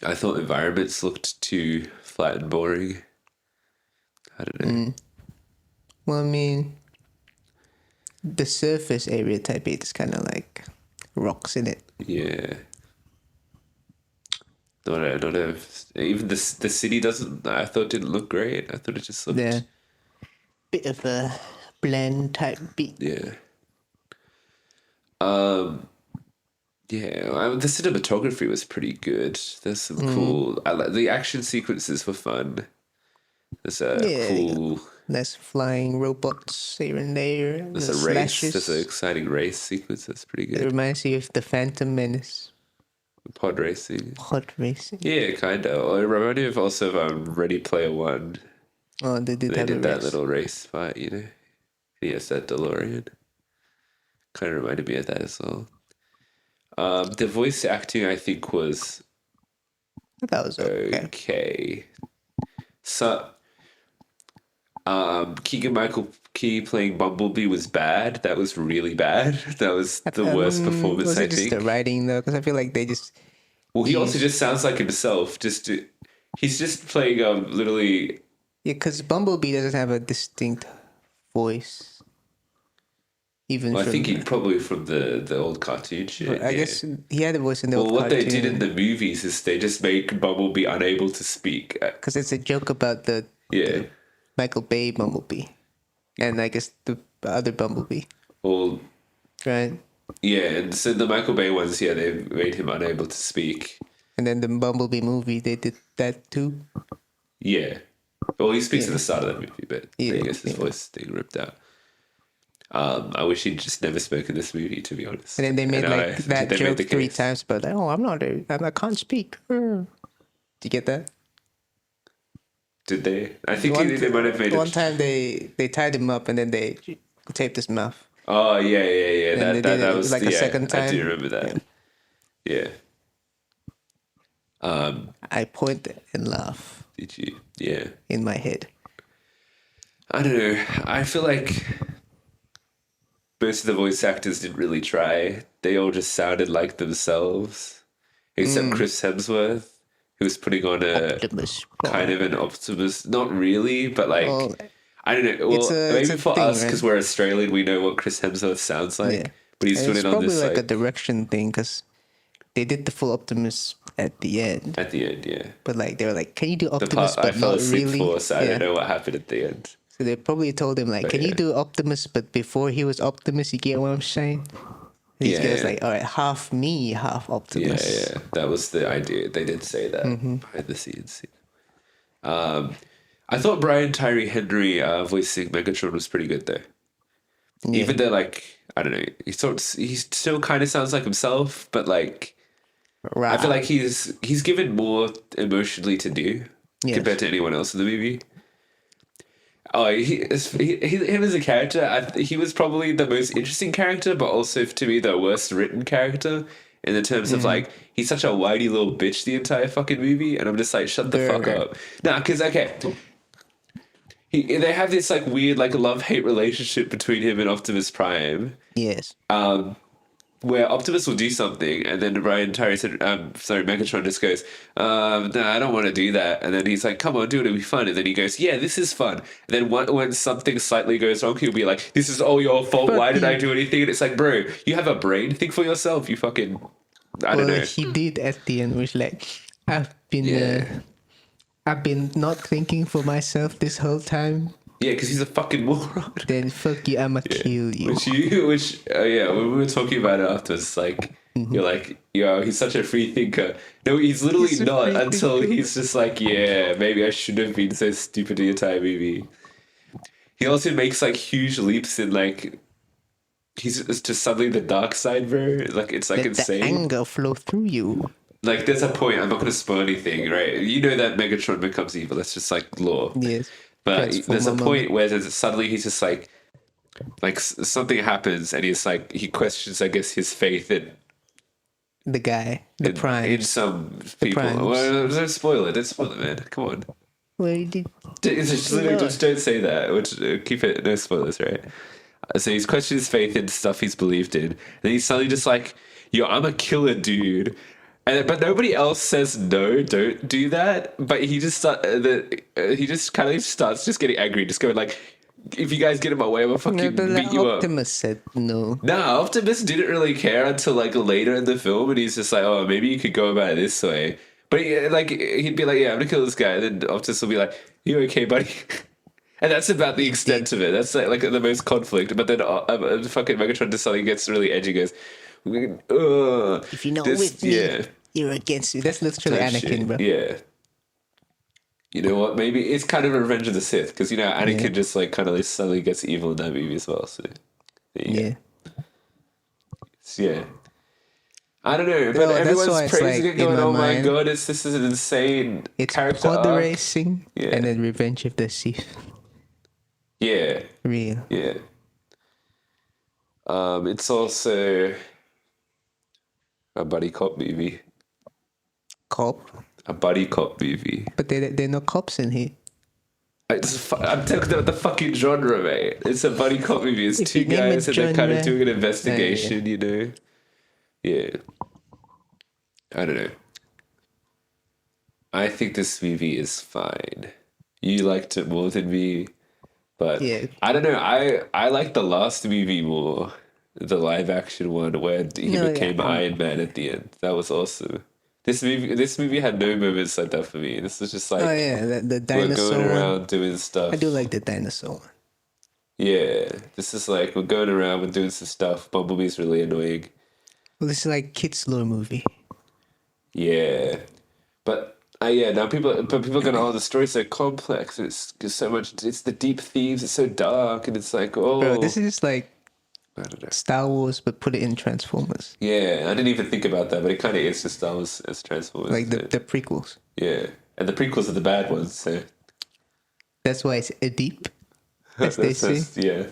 [SPEAKER 1] I thought environments looked too flat and boring. I don't know.
[SPEAKER 2] Well, I mean, the surface area type bit is kind of like rocks in it.
[SPEAKER 1] Yeah. Not even the city doesn't. I thought didn't look great. I thought it just looked.
[SPEAKER 2] Yeah. Bit of a blend type beat.
[SPEAKER 1] Yeah. Yeah, the cinematography was pretty good. There's some cool. The action sequences were fun. There's a cool.
[SPEAKER 2] There's flying robots here and there.
[SPEAKER 1] There's a race. There's an exciting race sequence. That's pretty
[SPEAKER 2] It
[SPEAKER 1] good.
[SPEAKER 2] reminds you of the Phantom Menace.
[SPEAKER 1] Pod racing.
[SPEAKER 2] Pod racing.
[SPEAKER 1] Yeah, kind of. It reminded me of also Ready Player One.
[SPEAKER 2] Oh, they did
[SPEAKER 1] They
[SPEAKER 2] have
[SPEAKER 1] did
[SPEAKER 2] a
[SPEAKER 1] that
[SPEAKER 2] race.
[SPEAKER 1] little race fight, you know. He has that DeLorean. Kind of reminded me of that as well. The voice acting, I think, was
[SPEAKER 2] That was okay.
[SPEAKER 1] okay. So, Keegan-Michael Key playing Bumblebee was bad. That was really bad. That was the worst performance,
[SPEAKER 2] was
[SPEAKER 1] I
[SPEAKER 2] it just
[SPEAKER 1] think.
[SPEAKER 2] the writing, though? Because I feel like they just...
[SPEAKER 1] Well, he also just sounds like himself. He's just playing literally...
[SPEAKER 2] Yeah, because Bumblebee doesn't have a distinct voice. Even
[SPEAKER 1] Well, I
[SPEAKER 2] from
[SPEAKER 1] think he probably from the old cartoon shit.
[SPEAKER 2] I guess he had a voice in the old
[SPEAKER 1] Well, what
[SPEAKER 2] cartoon.
[SPEAKER 1] they did in the movies is they just make Bumblebee unable to speak.
[SPEAKER 2] Because it's a joke about the Michael Bay Bumblebee. And I guess the other Bumblebee.
[SPEAKER 1] Well,
[SPEAKER 2] Right?
[SPEAKER 1] yeah, and so the Michael Bay ones, yeah, they made him unable to speak.
[SPEAKER 2] And then the Bumblebee movie, they did that too.
[SPEAKER 1] Yeah. Well, he speaks at the start of that movie, but I guess his voice is being ripped out. I wish he'd just never spoken this movie, to be honest.
[SPEAKER 2] And then they made that joke 3 times, but like, oh, I can't speak. Did you get that?
[SPEAKER 1] Did they? I think they might have made
[SPEAKER 2] one time they tied him up and then they taped his mouth.
[SPEAKER 1] Oh, yeah. That was
[SPEAKER 2] like a second time.
[SPEAKER 1] I do remember that. Yeah.
[SPEAKER 2] I point and laugh.
[SPEAKER 1] Did you? Yeah.
[SPEAKER 2] In my head.
[SPEAKER 1] I don't know. I feel like most of the voice actors didn't really try. They all just sounded like themselves, except Chris Hemsworth, who was putting on a kind of an Optimus. Not really, but like I don't know. Well, maybe for us because we're Australian, we know what Chris Hemsworth sounds like. Yeah. But he's doing it on this.
[SPEAKER 2] It's probably like a direction thing because they did the full Optimus at the end.
[SPEAKER 1] At the end, yeah.
[SPEAKER 2] But like they were like, "Can you do Optimus?" But
[SPEAKER 1] I fell
[SPEAKER 2] not
[SPEAKER 1] asleep
[SPEAKER 2] really.
[SPEAKER 1] For, so I don't know what happened at the end.
[SPEAKER 2] So they probably told him like, "Can you do Optimus?" But before he was Optimus, you get what I'm saying? These guys like, all right, half me, half Optimus.
[SPEAKER 1] Yeah. That was the idea. They did say that behind the scenes. I thought Brian Tyree Henry voicing Megatron was pretty good though. Yeah. Even though, like, I don't know, he still kind of sounds like himself, but like, I feel like he's given more emotionally to do compared to anyone else in the movie. Oh, him as a character, he was probably the most interesting character, but also to me the worst written character in the terms of like he's such a whitey little bitch the entire fucking movie, and I'm just like, shut the fuck up. Nah, because they have this like weird like love-hate relationship between him and Optimus Prime.
[SPEAKER 2] Yes.
[SPEAKER 1] where Optimus will do something, and then Megatron just goes, "No, I don't want to do that." And then he's like, "Come on, do it. It'll be fun." And then he goes, "Yeah, this is fun." And then when something slightly goes wrong, he'll be like, "This is all your fault. Why did I do anything?" And it's like, bro, you have a brain. Think for yourself. You fucking, I don't know.
[SPEAKER 2] He did at the end, which like I've been not thinking for myself this whole time.
[SPEAKER 1] Yeah, because he's a fucking moron.
[SPEAKER 2] Then fuck you, I'ma kill you.
[SPEAKER 1] When we were talking about it afterwards, it's like, you're like, yo, he's such a free thinker. No, he's literally not until he's just like, yeah, maybe I shouldn't have been so stupid the entire movie. He also makes like huge leaps in like, he's just suddenly the dark side, bro. Like, it's like insane.
[SPEAKER 2] The anger flow through you.
[SPEAKER 1] Like, there's a point, I'm not going to spoil anything, right? You know that Megatron becomes evil. That's just like lore.
[SPEAKER 2] Yes.
[SPEAKER 1] But there's a point where suddenly he's just like something happens and he's like, he questions, I guess, his faith in
[SPEAKER 2] the guy, the Prime.
[SPEAKER 1] In some people. Well, don't spoil it, man. Come on.
[SPEAKER 2] Well, you did.
[SPEAKER 1] Just don't say that. Keep it, no spoilers, right? So he's questioned his faith in stuff he's believed in. And he's suddenly just like, yo, I'm a killer dude. But nobody else says no, don't do that. But he just kind of starts just getting angry, just going like, if you guys get in my way, I'm gonna fucking beat you up.
[SPEAKER 2] Optimus said no.
[SPEAKER 1] No, Optimus didn't really care until like later in the film, and he's just like, oh, maybe you could go about it this way. But he'd be like, yeah, I'm gonna kill this guy, and then Optimus will be like, you okay, buddy? And that's about the extent of it. That's like the most conflict. But then fucking Megatron just suddenly gets really edgy, goes,
[SPEAKER 2] if you're not with me, you're against me. That's literally Anakin, bro.
[SPEAKER 1] Yeah. You know what? Maybe it's kind of a Revenge of the Sith, because you know Anakin just like kind of suddenly gets evil in that movie as well. So yeah. I don't know, but everyone's praising it, going, "Oh my god, this is an insane character
[SPEAKER 2] pod racing, and then Revenge of the Sith."
[SPEAKER 1] Yeah.
[SPEAKER 2] Real.
[SPEAKER 1] Yeah. It's also a buddy cop movie.
[SPEAKER 2] Cop?
[SPEAKER 1] A buddy cop movie.
[SPEAKER 2] But there are no cops in here.
[SPEAKER 1] I'm talking about the fucking genre, mate. It's a buddy cop movie. It's two guys and they're kind of doing an investigation, you know? Yeah. I don't know. I think this movie is fine. You liked it more than me. But I don't know. I like the last movie more. The live action one where he became Iron Man at the end. That was awesome. This movie had no moments like that for me. This was just like,
[SPEAKER 2] the dinosaur
[SPEAKER 1] we're going around doing stuff.
[SPEAKER 2] I do like the dinosaur one.
[SPEAKER 1] Yeah, this is like, we're going around, we're doing some stuff. Bumblebee's really annoying.
[SPEAKER 2] Well, this is like kids' lore movie.
[SPEAKER 1] Yeah, but now people are going, oh, the story's so complex and it's so much. It's the deep themes. It's so dark and it's like, oh,
[SPEAKER 2] bro, this is just like,
[SPEAKER 1] I don't know,
[SPEAKER 2] Star Wars, but put it in Transformers.
[SPEAKER 1] Yeah, I didn't even think about that, but it kind of is just Star Wars as Transformers.
[SPEAKER 2] Like the prequels.
[SPEAKER 1] Yeah, and the prequels are the bad ones, so.
[SPEAKER 2] That's why it's a deep, as they say.
[SPEAKER 1] Yeah.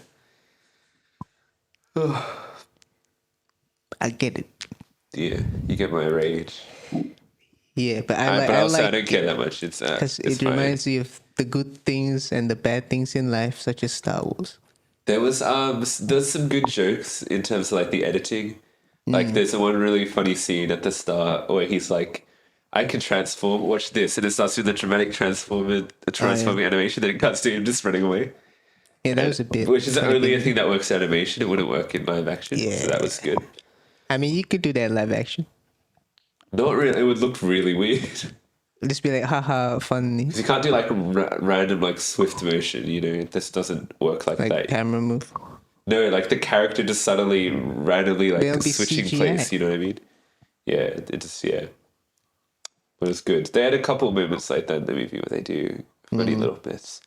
[SPEAKER 2] I get it.
[SPEAKER 1] Yeah, you get my rage.
[SPEAKER 2] Yeah, but
[SPEAKER 1] I don't care that much. It's
[SPEAKER 2] because it reminds me of the good things and the bad things in life, such as Star Wars.
[SPEAKER 1] There's some good jokes in terms of like the editing. Like there's one really funny scene at the start where he's like, I can transform, watch this, and it starts with the dramatic transforming animation, then it cuts to him just running away.
[SPEAKER 2] Yeah, that was a bit,
[SPEAKER 1] which is only a thing that works in animation. It wouldn't work in live action.
[SPEAKER 2] Yeah,
[SPEAKER 1] so that was good.
[SPEAKER 2] I mean, you could do that in live action.
[SPEAKER 1] Not really. It would look really weird.
[SPEAKER 2] Just be like, haha, funny.
[SPEAKER 1] You can't do like random like swift motion, you know. This doesn't work like that.
[SPEAKER 2] Camera move.
[SPEAKER 1] No, like the character just suddenly randomly like switching place. You know what I mean? Yeah, it just But it's good. They had a couple of moments like that in the movie where they do funny little bits.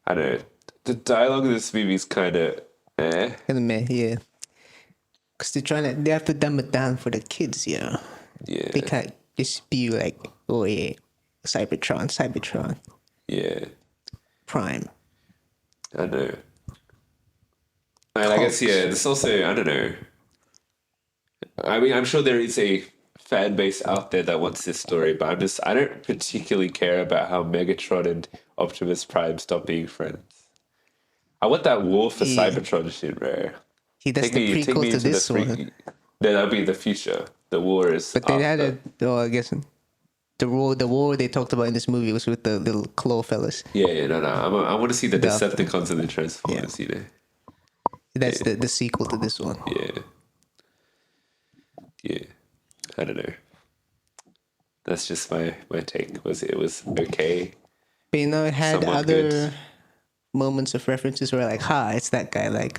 [SPEAKER 1] I don't know. The dialogue of this movie is kind of
[SPEAKER 2] Kind of meh, yeah. Because they have to dumb it down for the kids, yeah.
[SPEAKER 1] Yeah.
[SPEAKER 2] They can't just be like, oh yeah, Cybertron.
[SPEAKER 1] Yeah.
[SPEAKER 2] Prime.
[SPEAKER 1] I know. And I guess, there's also, I don't know. I mean, I'm sure there is a fan base out there that wants this story, but I don't particularly care about how Megatron and Optimus Prime stop being friends. I want that war for Cybertron shit, bro.
[SPEAKER 2] See, that's
[SPEAKER 1] Take
[SPEAKER 2] the
[SPEAKER 1] me
[SPEAKER 2] prequel to
[SPEAKER 1] into
[SPEAKER 2] this one.
[SPEAKER 1] Then that'll be the future. The war is
[SPEAKER 2] But they had
[SPEAKER 1] after.
[SPEAKER 2] I guess the war they talked about in this movie was with the little claw fellas.
[SPEAKER 1] Yeah, no. I want to see the
[SPEAKER 2] The after.
[SPEAKER 1] Decepticons and the Transformers.
[SPEAKER 2] Yeah.
[SPEAKER 1] You know.
[SPEAKER 2] That's the sequel to this one.
[SPEAKER 1] Yeah. I don't know. That's just my take. It was okay.
[SPEAKER 2] But it had
[SPEAKER 1] Somewhat
[SPEAKER 2] other
[SPEAKER 1] good.
[SPEAKER 2] moments of references where like, it's that guy, like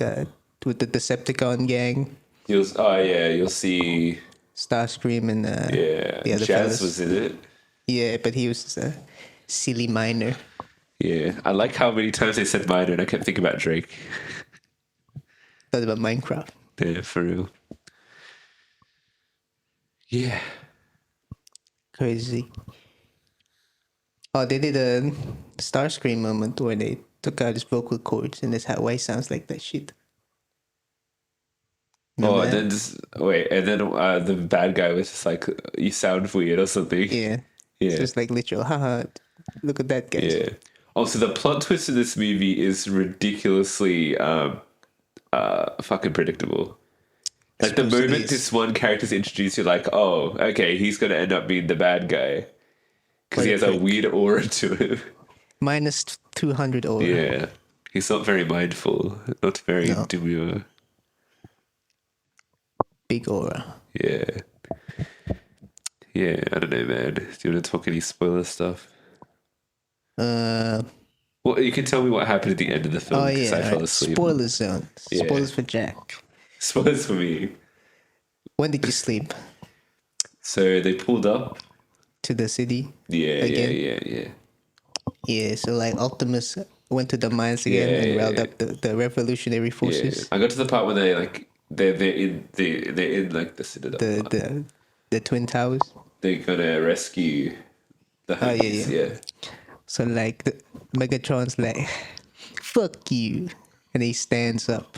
[SPEAKER 2] with the Decepticon gang,
[SPEAKER 1] You'll see.
[SPEAKER 2] Starscream and the other
[SPEAKER 1] Jazz
[SPEAKER 2] fellas.
[SPEAKER 1] was in it.
[SPEAKER 2] Yeah, but he was just a silly miner.
[SPEAKER 1] Yeah, I like how many times they said minor, and I kept thinking about Drake.
[SPEAKER 2] Thought about Minecraft.
[SPEAKER 1] Yeah, for real. Yeah.
[SPEAKER 2] Crazy. Oh, they did a Starscream moment where they took out his vocal cords, and that's why he sounds like that shit. Remember
[SPEAKER 1] And
[SPEAKER 2] that?
[SPEAKER 1] then the bad guy was just like, "You sound weird" or something.
[SPEAKER 2] Yeah.
[SPEAKER 1] Yeah.
[SPEAKER 2] It's just like literal, haha, look at that guy.
[SPEAKER 1] Yeah. Also, the plot twist of this movie is ridiculously fucking predictable. Like the moment this one character's introduced, you're like, "Oh, okay, he's gonna end up being the bad guy," because he has a weird aura to him.
[SPEAKER 2] Minus 200 aura.
[SPEAKER 1] Yeah, he's not very mindful, not very demure.
[SPEAKER 2] Big aura.
[SPEAKER 1] Yeah. Yeah, I don't know, man. Do you want to talk any spoiler stuff? Well, you can tell me what happened at the end of the film because I fell asleep.
[SPEAKER 2] Spoiler zone.
[SPEAKER 1] Yeah.
[SPEAKER 2] Spoilers for Jack.
[SPEAKER 1] Spoilers for me.
[SPEAKER 2] When did you sleep?
[SPEAKER 1] So they pulled up.
[SPEAKER 2] To the city?
[SPEAKER 1] Yeah.
[SPEAKER 2] Yeah, so like Optimus went to the mines again and riled up the revolutionary forces.
[SPEAKER 1] Yeah. I got to the part where they're in like the citadel.
[SPEAKER 2] The Twin Towers.
[SPEAKER 1] They're gonna rescue the Huns. Yeah.
[SPEAKER 2] So like Megatron's like, fuck you, and he stands up.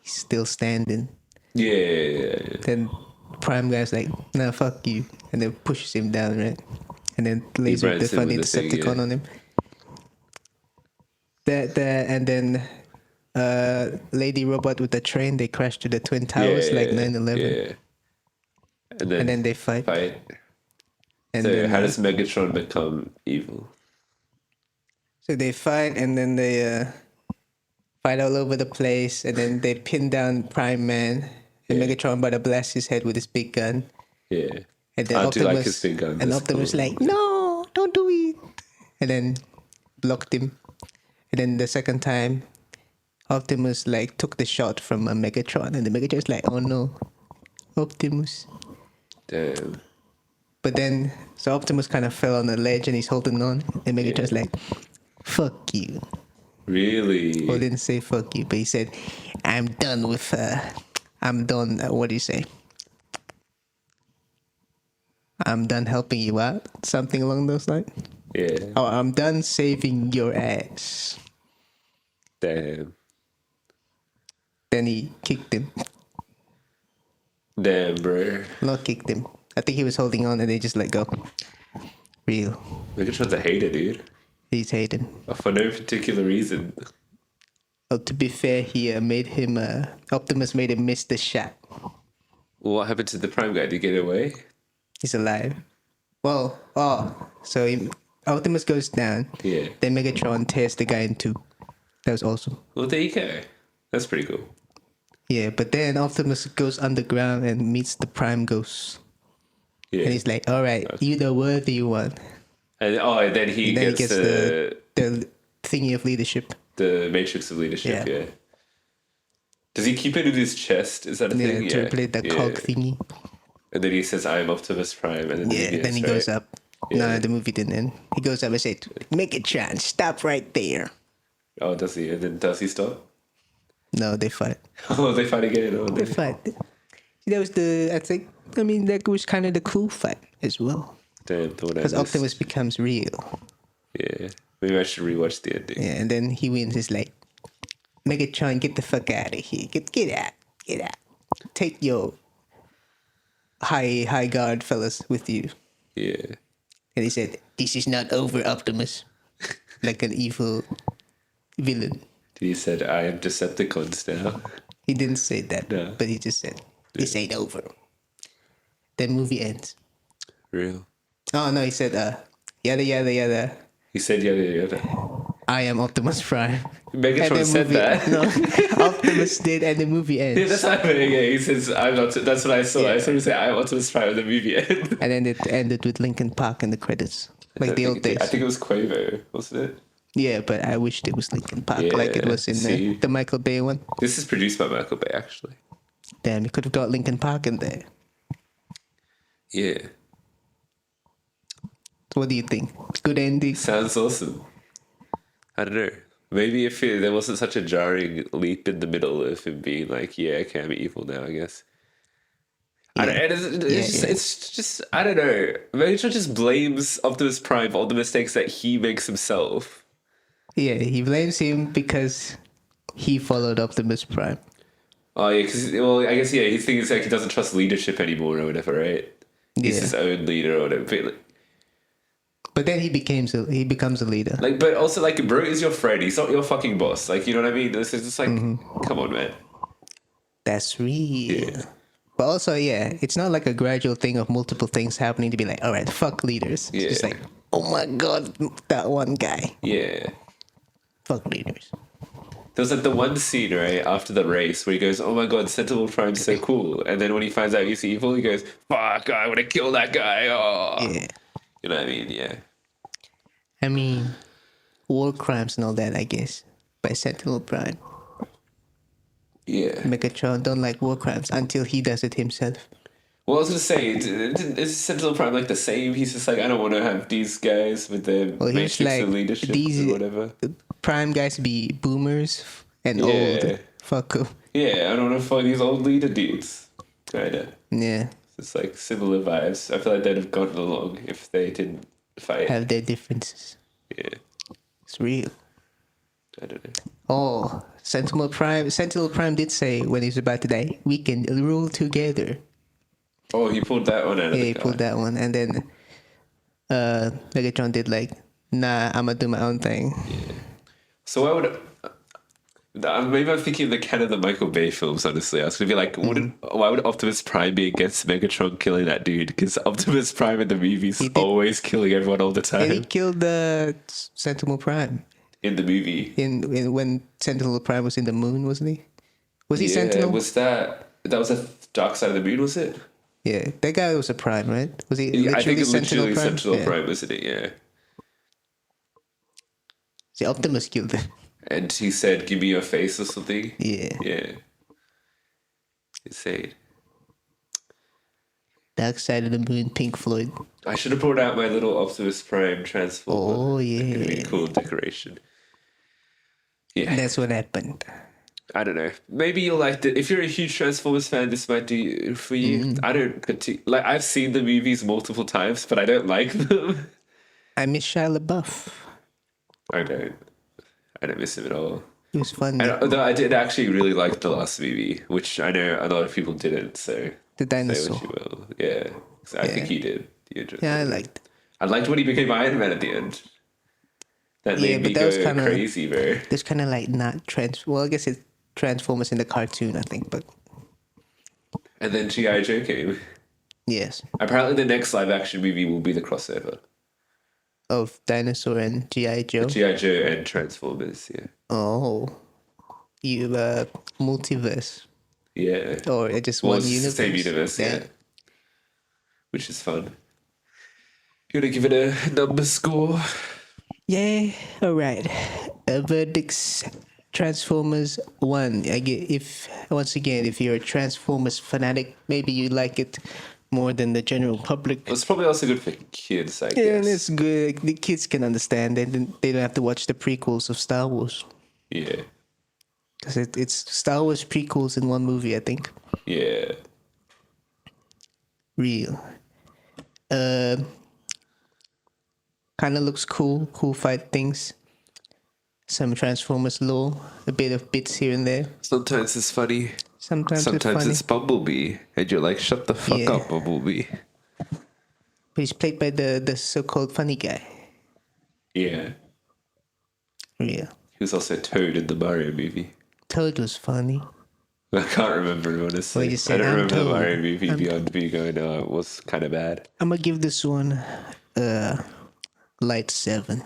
[SPEAKER 2] He's still standing.
[SPEAKER 1] Yeah.
[SPEAKER 2] Then Prime Guy's like, nah, fuck you, and then pushes him down, right? And then laser the funny Decepticon on him. And then Lady Robot with the train, they crash to the Twin Towers like 9/11.
[SPEAKER 1] Yeah.
[SPEAKER 2] And then they fight. And
[SPEAKER 1] so
[SPEAKER 2] then,
[SPEAKER 1] how does Megatron become evil?
[SPEAKER 2] So they fight, and then they fight all over the place, and then they pin down Prime Man, and Megatron about to blast his head with his big gun.
[SPEAKER 1] Yeah.
[SPEAKER 2] And then
[SPEAKER 1] I do like his big gun.
[SPEAKER 2] And Optimus
[SPEAKER 1] cool.
[SPEAKER 2] like, no, don't do it. And then blocked him. And then the second time, Optimus like took the shot from Megatron, and the Megatron's like, oh no, Optimus.
[SPEAKER 1] Damn.
[SPEAKER 2] But then, so Optimus kind of fell on the ledge, and he's holding on, and Megatron's like, fuck you.
[SPEAKER 1] Really?
[SPEAKER 2] Well, didn't say fuck you, but he said, I'm done, what do you say? I'm done helping you out. Something along those lines.
[SPEAKER 1] Yeah.
[SPEAKER 2] Oh, I'm done saving your ass.
[SPEAKER 1] Damn.
[SPEAKER 2] Then he kicked him.
[SPEAKER 1] Damn, bro.
[SPEAKER 2] Not kicked him. I think he was holding on and they just let go. Real.
[SPEAKER 1] Megatron's a hater, dude.
[SPEAKER 2] He's hating.
[SPEAKER 1] For no particular reason.
[SPEAKER 2] Oh, to be fair, he made him, Optimus made him miss the shot.
[SPEAKER 1] What happened to the Prime guy? Did he get away?
[SPEAKER 2] He's alive. Well, so Optimus goes down.
[SPEAKER 1] Yeah.
[SPEAKER 2] Then Megatron tears the guy in two. That was awesome.
[SPEAKER 1] Well, there you go. That's pretty cool.
[SPEAKER 2] Yeah, but then Optimus goes underground and meets the Prime Ghost.
[SPEAKER 1] Yeah.
[SPEAKER 2] And he's like, all right, you the worthy one.
[SPEAKER 1] And then he gets
[SPEAKER 2] the thingy of leadership.
[SPEAKER 1] The Matrix of Leadership, yeah. Does he keep it in his chest? Is that a thing?
[SPEAKER 2] To play the cog thingy.
[SPEAKER 1] And then he says, I am Optimus Prime. And then
[SPEAKER 2] then he goes up. Yeah. No, the movie didn't end. He goes up and says, Megatron, stop right there.
[SPEAKER 1] Oh, does he? And then does he stop?
[SPEAKER 2] No, they fight.
[SPEAKER 1] Oh, they fight again. Oh,
[SPEAKER 2] they fight. That was that was kind of the cool fight as well.
[SPEAKER 1] Damn,
[SPEAKER 2] because Optimus becomes real.
[SPEAKER 1] Yeah. Maybe I should rewatch the ending.
[SPEAKER 2] Yeah, and then he wins. He's like, Megatron, get the fuck out of here. Get out. Take your high guard fellas with you.
[SPEAKER 1] Yeah.
[SPEAKER 2] And he said, this is not over, Optimus. Like an evil villain.
[SPEAKER 1] He said, I am Decepticons now.
[SPEAKER 2] He didn't say that,
[SPEAKER 1] No.
[SPEAKER 2] but he just said, "This ain't over." Then movie ends.
[SPEAKER 1] Real.
[SPEAKER 2] Oh no, he said, "Yada yada yada."
[SPEAKER 1] He said yada yada.
[SPEAKER 2] I am Optimus Prime.
[SPEAKER 1] Megatron said
[SPEAKER 2] movie,
[SPEAKER 1] that.
[SPEAKER 2] No, Optimus did, and the movie ends.
[SPEAKER 1] Yeah, that's what I mean. Yeah, he says, I'm not. That's what I saw. I saw him say, I'm Optimus Prime in the movie end.
[SPEAKER 2] And then it ended with Linkin Park in the credits, like the old days.
[SPEAKER 1] I think it was Quavo, wasn't it?
[SPEAKER 2] Yeah, but I wished it was Linkin Park,
[SPEAKER 1] Yeah,
[SPEAKER 2] like it was in the Michael Bay one.
[SPEAKER 1] This is produced by Michael Bay, actually.
[SPEAKER 2] Damn, you could have got Linkin Park in there.
[SPEAKER 1] Yeah.
[SPEAKER 2] What do you think? Good ending?
[SPEAKER 1] Sounds awesome. I don't know. Maybe if there wasn't such a jarring leap in the middle of him being like, yeah, okay, I'm evil now, I guess. I don't, it's just, I don't know. Megatron just blames Optimus Prime for all the mistakes that he makes himself.
[SPEAKER 2] Yeah, he blames him because he followed Optimus Prime.
[SPEAKER 1] Oh, yeah, because, well, I guess, yeah, he thinks like he doesn't trust leadership anymore or whatever, right? He's his own leader or whatever.
[SPEAKER 2] But then he becomes a leader.
[SPEAKER 1] Like, but also, like, bro is your friend. He's not your fucking boss. Like, you know what I mean? This is just like, come on, man.
[SPEAKER 2] That's real.
[SPEAKER 1] Yeah.
[SPEAKER 2] But also, yeah, it's not like a gradual thing of multiple things happening to be like, all right, fuck leaders.
[SPEAKER 1] Yeah.
[SPEAKER 2] It's just like, oh my god, that one guy.
[SPEAKER 1] Yeah.
[SPEAKER 2] Fuck leaders.
[SPEAKER 1] There was like the one scene, right, after the race where he goes, oh my god, Sentinel Prime's so cool. And then when he finds out he's evil, he goes, fuck, I want to kill that guy. Oh.
[SPEAKER 2] Yeah.
[SPEAKER 1] You know what I mean? Yeah.
[SPEAKER 2] I mean, war crimes and all that, I guess, by Sentinel Prime.
[SPEAKER 1] Yeah.
[SPEAKER 2] Megatron don't like war crimes until he does it himself.
[SPEAKER 1] Well, I was going to say, is Sentinel Prime like the same? He's just like, I don't want to have these guys with their matrix
[SPEAKER 2] like,
[SPEAKER 1] of leadership
[SPEAKER 2] these
[SPEAKER 1] or whatever.
[SPEAKER 2] Prime guys be boomers and old. Fuck them.
[SPEAKER 1] Yeah, I don't want to find these old leader dudes. Kind of.
[SPEAKER 2] Yeah.
[SPEAKER 1] It's like similar vibes. I feel like they'd have gotten along if they didn't fight.
[SPEAKER 2] Have their differences.
[SPEAKER 1] Yeah.
[SPEAKER 2] It's real.
[SPEAKER 1] I don't know.
[SPEAKER 2] Oh, Sentinel Prime did say when he was about to die, we can rule together.
[SPEAKER 1] Oh, he pulled that one out of the
[SPEAKER 2] Yeah, he
[SPEAKER 1] car.
[SPEAKER 2] pulled that one. And then Megatron did like, nah, I'm gonna do my own thing.
[SPEAKER 1] Yeah. So why would... maybe I'm thinking of the canon of the Michael Bay films, honestly. I was going to be like, why would Optimus Prime be against Megatron killing that dude? Because Optimus Prime in the movies is always killing everyone all the time.
[SPEAKER 2] And he killed the Sentinel Prime.
[SPEAKER 1] In the movie.
[SPEAKER 2] In when Sentinel Prime was in the moon, wasn't he? Was he Sentinel?
[SPEAKER 1] Was that was a Dark Side of the Moon, was it?
[SPEAKER 2] Yeah, that guy was a Prime, right? Was he
[SPEAKER 1] Yeah, I think it's
[SPEAKER 2] Sentinel
[SPEAKER 1] literally
[SPEAKER 2] Prime?
[SPEAKER 1] Sentinel Prime, wasn't it? Yeah.
[SPEAKER 2] See, Optimus killed him.
[SPEAKER 1] And he said, give me your face or something.
[SPEAKER 2] Yeah.
[SPEAKER 1] Yeah. Insane.
[SPEAKER 2] Dark Side of the Moon, Pink Floyd.
[SPEAKER 1] I should have brought out my little Optimus Prime transformer.
[SPEAKER 2] Oh, yeah.
[SPEAKER 1] It'd be a cool decoration. Yeah.
[SPEAKER 2] That's what happened.
[SPEAKER 1] I don't know. Maybe you'll like it. If you're a huge Transformers fan, this might do for you. I don't like. I've seen the movies multiple times, but I don't like them.
[SPEAKER 2] I miss Shia LaBeouf.
[SPEAKER 1] I don't miss him at all.
[SPEAKER 2] It was fun.
[SPEAKER 1] Although I did actually really like the last movie, which I know a lot of people didn't. So
[SPEAKER 2] The dinosaur.
[SPEAKER 1] say what you will. Yeah, so I think you did.
[SPEAKER 2] Yeah, I liked it.
[SPEAKER 1] I liked when he became Iron Man at the end. That
[SPEAKER 2] Yeah,
[SPEAKER 1] made
[SPEAKER 2] but
[SPEAKER 1] me
[SPEAKER 2] that
[SPEAKER 1] go
[SPEAKER 2] was kinda-
[SPEAKER 1] crazy, bro.
[SPEAKER 2] There's kind of like not well, I guess it's Transformers in the cartoon, I think, but
[SPEAKER 1] And then G.I. Joe came.
[SPEAKER 2] yes.
[SPEAKER 1] Apparently, the next live action movie will be the crossover.
[SPEAKER 2] Of Dinosaur and G.I. Joe.
[SPEAKER 1] G.I. Joe and Transformers, yeah.
[SPEAKER 2] Oh. You multiverse.
[SPEAKER 1] Yeah.
[SPEAKER 2] Or just
[SPEAKER 1] Well,
[SPEAKER 2] one
[SPEAKER 1] it's
[SPEAKER 2] universe.
[SPEAKER 1] the same universe, yeah. Which is fun. You want to give it a number score?
[SPEAKER 2] Yeah, alright. Verdicts Transformers 1. If you're a Transformers fanatic, maybe you like it more than the general public.
[SPEAKER 1] It's probably also good for kids, I guess.
[SPEAKER 2] Yeah, and it's good. The kids can understand. They don't have to watch the prequels of Star Wars.
[SPEAKER 1] Yeah.
[SPEAKER 2] Because it's Star Wars prequels in one movie, I think.
[SPEAKER 1] Yeah.
[SPEAKER 2] Real. Kind of looks cool. Cool fight things. Some Transformers lore. A bit of bits here and there.
[SPEAKER 1] Sometimes it's funny.
[SPEAKER 2] Sometimes it's funny.
[SPEAKER 1] it's Bumblebee. And you're like, shut the fuck
[SPEAKER 2] Yeah.
[SPEAKER 1] up, Bumblebee.
[SPEAKER 2] But he's played by the so-called funny guy.
[SPEAKER 1] Yeah.
[SPEAKER 2] Real.
[SPEAKER 1] He was also Toad in the Mario movie.
[SPEAKER 2] Toad was funny.
[SPEAKER 1] I can't remember, honestly.
[SPEAKER 2] Or you
[SPEAKER 1] I
[SPEAKER 2] said,
[SPEAKER 1] don't
[SPEAKER 2] "I'm
[SPEAKER 1] remember the
[SPEAKER 2] told."
[SPEAKER 1] Mario movie beyond me going, oh, it was kind of bad.
[SPEAKER 2] I'm gonna give this one light 7.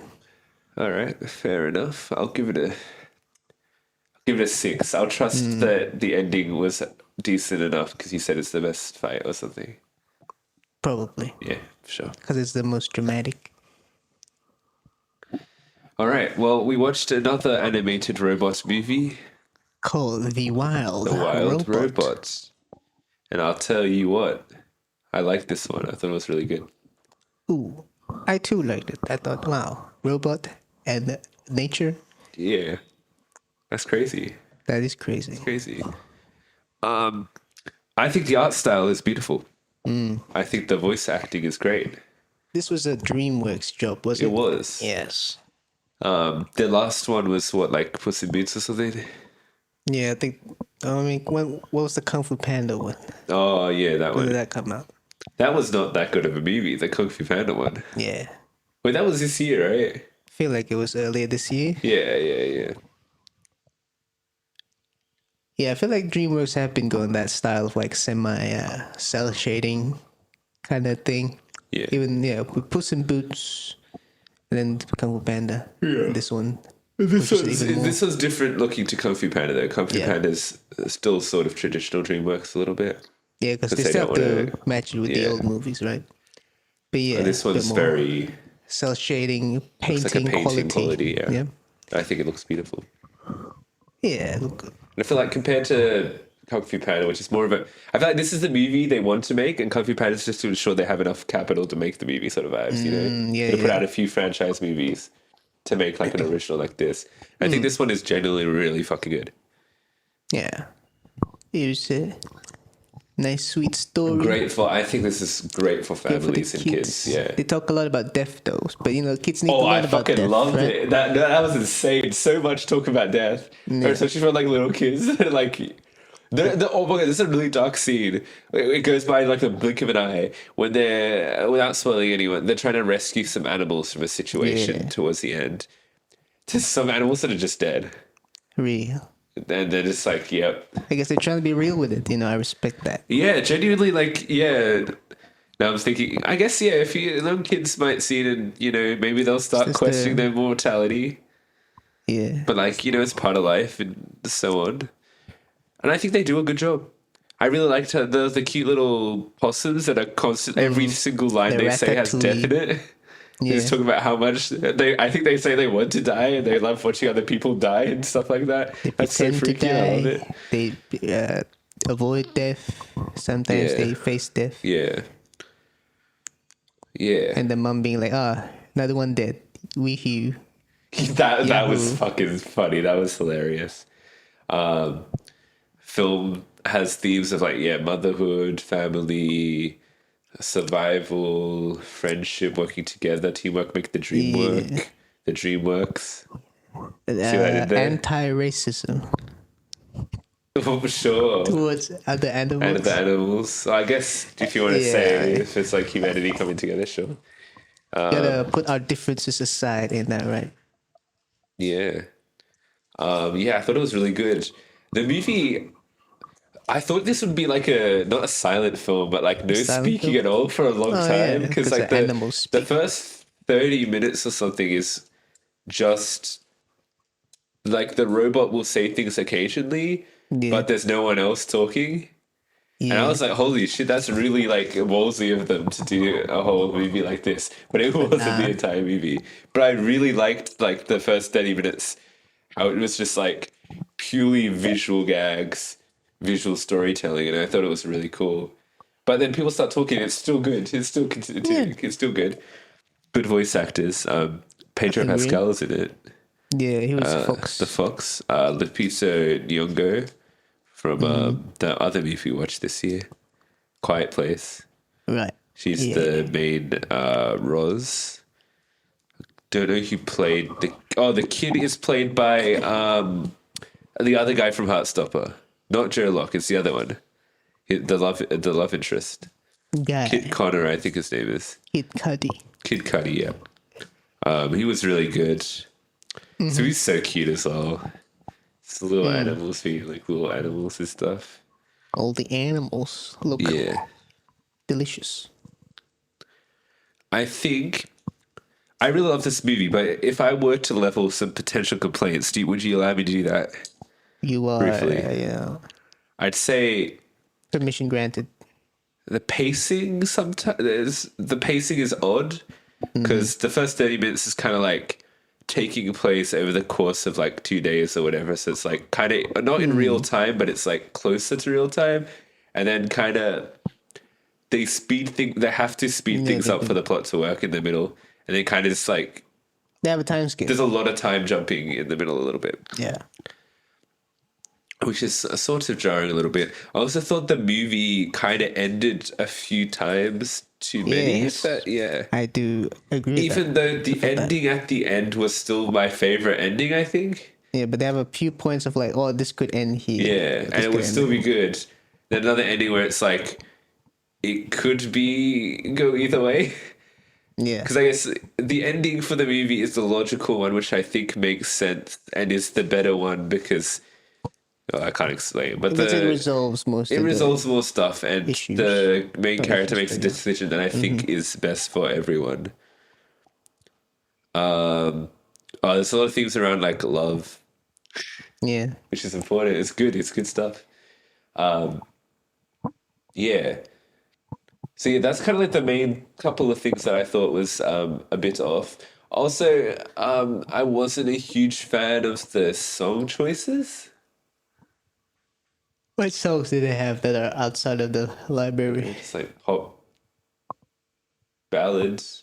[SPEAKER 1] All right, fair enough. I'll give it a 6. I'll trust that the ending was decent enough because you said it's the best fight or something.
[SPEAKER 2] Probably.
[SPEAKER 1] Yeah, sure.
[SPEAKER 2] Because it's the most dramatic.
[SPEAKER 1] All right. Well, we watched another animated robot movie,
[SPEAKER 2] Called The Wild,
[SPEAKER 1] The Wild
[SPEAKER 2] Robot.
[SPEAKER 1] Robots. And I'll tell you what, I like this one. I thought it was really good.
[SPEAKER 2] Ooh, I too liked it. I thought, wow, robot and nature,
[SPEAKER 1] Yeah, that's crazy.
[SPEAKER 2] that is crazy.
[SPEAKER 1] Crazy. I think the art style is beautiful. I think the voice acting is great.
[SPEAKER 2] This was a DreamWorks job, was it?
[SPEAKER 1] It was.
[SPEAKER 2] Yes.
[SPEAKER 1] The last one was what, like Puss in Boots or something?
[SPEAKER 2] Yeah, I think. I mean, what was the Kung Fu Panda one?
[SPEAKER 1] Oh, yeah, that
[SPEAKER 2] When
[SPEAKER 1] one.
[SPEAKER 2] did that come out?
[SPEAKER 1] That was not that good of a movie, the Kung Fu Panda one.
[SPEAKER 2] Yeah,
[SPEAKER 1] Wait, that was this year, right?
[SPEAKER 2] I feel like it was earlier this year.
[SPEAKER 1] Yeah.
[SPEAKER 2] Yeah, I feel like DreamWorks have been going that style of like semi cell shading kind of thing.
[SPEAKER 1] Yeah.
[SPEAKER 2] Even with Puss in Boots, and then Kung Fu Panda.
[SPEAKER 1] Yeah.
[SPEAKER 2] This one.
[SPEAKER 1] This
[SPEAKER 2] Which is even more-
[SPEAKER 1] was different looking to Kung Fu Panda, though. Kung Fu
[SPEAKER 2] Yeah.
[SPEAKER 1] Panda's still sort of traditional DreamWorks a little bit.
[SPEAKER 2] Yeah, because
[SPEAKER 1] 'Cause
[SPEAKER 2] they
[SPEAKER 1] they
[SPEAKER 2] still have
[SPEAKER 1] don't
[SPEAKER 2] to
[SPEAKER 1] wanna-
[SPEAKER 2] match it with the
[SPEAKER 1] yeah.
[SPEAKER 2] old movies, right? But yeah,
[SPEAKER 1] And this
[SPEAKER 2] a bit
[SPEAKER 1] one's
[SPEAKER 2] more
[SPEAKER 1] very,
[SPEAKER 2] cell shading, painting,
[SPEAKER 1] looks like a painting quality. Yeah.
[SPEAKER 2] yeah,
[SPEAKER 1] I think it looks beautiful.
[SPEAKER 2] yeah. Look good.
[SPEAKER 1] And I feel like compared to Kung Fu Panda, which is more of a, I feel like this is the movie they want to make, and Kung Fu Panda is just to ensure they have enough capital to make the movie sort of vibes, you know?
[SPEAKER 2] yeah,
[SPEAKER 1] To put
[SPEAKER 2] yeah.
[SPEAKER 1] out a few franchise movies to make like an original like this. I think this one is genuinely really fucking good.
[SPEAKER 2] Yeah, here's a nice, sweet story.
[SPEAKER 1] I think this is great for
[SPEAKER 2] Good for the
[SPEAKER 1] families and kids. Yeah.
[SPEAKER 2] They talk a lot about death, though, but kids need to
[SPEAKER 1] Oh,
[SPEAKER 2] learn
[SPEAKER 1] I
[SPEAKER 2] about
[SPEAKER 1] fucking
[SPEAKER 2] death.
[SPEAKER 1] loved
[SPEAKER 2] right?
[SPEAKER 1] it. That was insane. So much talk about death, especially for like little kids. Like, oh my god, this is a really dark scene. It goes by like the blink of an eye when they're, without spoiling anyone, they're trying to rescue some animals from a situation
[SPEAKER 2] Yeah.
[SPEAKER 1] towards the end. Just some animals that are just dead,
[SPEAKER 2] Real.
[SPEAKER 1] and they're just like, yep,
[SPEAKER 2] I guess they're trying to be real with it. I respect that.
[SPEAKER 1] yeah, genuinely, like, yeah. Now I'm thinking, I guess, yeah, if young kids might see it and, maybe they'll start
[SPEAKER 2] just
[SPEAKER 1] questioning their mortality.
[SPEAKER 2] Yeah.
[SPEAKER 1] But, like, it's part of life and so on. And I think they do a good job. I really liked the cute little possums that are constant. Every single line
[SPEAKER 2] The
[SPEAKER 1] they say has death in it. They just
[SPEAKER 2] Yeah.
[SPEAKER 1] talk about how much I think they say they want to die and they love watching other people die and stuff like that.
[SPEAKER 2] They
[SPEAKER 1] That's so
[SPEAKER 2] pretend to
[SPEAKER 1] freaky. I love
[SPEAKER 2] die.
[SPEAKER 1] it.
[SPEAKER 2] They avoid death. Sometimes
[SPEAKER 1] Yeah.
[SPEAKER 2] they face death.
[SPEAKER 1] Yeah. Yeah.
[SPEAKER 2] And the mom being like, another one dead. We hear.
[SPEAKER 1] That was
[SPEAKER 2] Yahoo.
[SPEAKER 1] fucking funny. That was hilarious. Film has themes of like, motherhood, family, survival, friendship, working together, teamwork, make the dream work. The dream works. what I did there?
[SPEAKER 2] Anti-racism
[SPEAKER 1] Oh, for sure.
[SPEAKER 2] towards other animals.
[SPEAKER 1] And the animals. So I guess if you want to
[SPEAKER 2] Yeah.
[SPEAKER 1] say if it's like humanity coming together, sure.
[SPEAKER 2] Gotta put our differences aside in that, right?
[SPEAKER 1] Yeah. I thought it was really good. The movie, I thought this would be like not a silent film, but like no
[SPEAKER 2] silent
[SPEAKER 1] speaking
[SPEAKER 2] film?
[SPEAKER 1] at all for a long
[SPEAKER 2] Oh,
[SPEAKER 1] time.
[SPEAKER 2] yeah,
[SPEAKER 1] Because
[SPEAKER 2] 'cause
[SPEAKER 1] like
[SPEAKER 2] the
[SPEAKER 1] the
[SPEAKER 2] animals speak.
[SPEAKER 1] first 30 minutes or something is just like the robot will say things occasionally,
[SPEAKER 2] Yeah.
[SPEAKER 1] but there's no one else talking. And I was like, holy shit, that's really like ballsy of them to do a whole movie like this. But it wasn't the entire movie. But I really liked like the first 30 minutes, how it was just like purely visual gags, visual storytelling, and I thought it was really cool. But then people start talking, it's still good. It's still it's still good. Good voice actors. Pedro
[SPEAKER 2] Agree.
[SPEAKER 1] Pascal is in it.
[SPEAKER 2] Yeah, he was Fox.
[SPEAKER 1] The Fox. Lupita Nyong'o from the other movie we watched this year, Quiet Place.
[SPEAKER 2] Right.
[SPEAKER 1] She's the main Roz. Don't know who played the kid is played by the other guy from Heartstopper. Not Joe Locke, it's the other one. The love interest.
[SPEAKER 2] Guy.
[SPEAKER 1] Kid Connor, I think his name is.
[SPEAKER 2] Kid Cudi.
[SPEAKER 1] Kid Cudi, yeah. He was really good. So he's so cute as well. It's little animals being like little animals and stuff.
[SPEAKER 2] All the animals look
[SPEAKER 1] Yeah.
[SPEAKER 2] delicious.
[SPEAKER 1] I think I really love this movie, but if I were to level some potential complaints, would you allow me to do that
[SPEAKER 2] You are,
[SPEAKER 1] briefly? I'd say
[SPEAKER 2] permission granted.
[SPEAKER 1] the pacing sometimes the pacing is odd because the first 30 minutes is kind of like taking place over the course of like 2 days or whatever. So it's like kind of not in real time, but it's like closer to real time. And then kind of they have to speed things up for the plot to work in the middle. And then kind of just like
[SPEAKER 2] They have a time skip.
[SPEAKER 1] there's a lot of time jumping in the middle a little bit.
[SPEAKER 2] Yeah.
[SPEAKER 1] Which is sort of jarring a little bit. I also thought the movie kind of ended a few times too many.
[SPEAKER 2] Yes.
[SPEAKER 1] Yeah.
[SPEAKER 2] I do agree with
[SPEAKER 1] Even though the ending at the end was still my favorite ending, I think.
[SPEAKER 2] that. Yeah, but they have a few points of like, oh, this could end here.
[SPEAKER 1] Yeah,
[SPEAKER 2] This
[SPEAKER 1] and it
[SPEAKER 2] could
[SPEAKER 1] would
[SPEAKER 2] end
[SPEAKER 1] still be good. Then another ending where it's like, it could go either way.
[SPEAKER 2] Yeah.
[SPEAKER 1] Because I guess the ending for the movie is the logical one, which I think makes sense and is the better one because... Oh, I can't explain, but
[SPEAKER 2] Because it resolves most
[SPEAKER 1] it
[SPEAKER 2] of
[SPEAKER 1] resolves more stuff, and
[SPEAKER 2] issues.
[SPEAKER 1] the main character
[SPEAKER 2] issues,
[SPEAKER 1] makes a
[SPEAKER 2] yeah.
[SPEAKER 1] decision that I think is best for everyone. There's a lot of things around like love,
[SPEAKER 2] Yeah.
[SPEAKER 1] which is important. It's good. It's good stuff. Yeah. So yeah, that's kind of like the main couple of things that I thought was a bit off. Also, I wasn't a huge fan of the song choices.
[SPEAKER 2] What songs do they have that are outside of the library?
[SPEAKER 1] It's like pop ballads.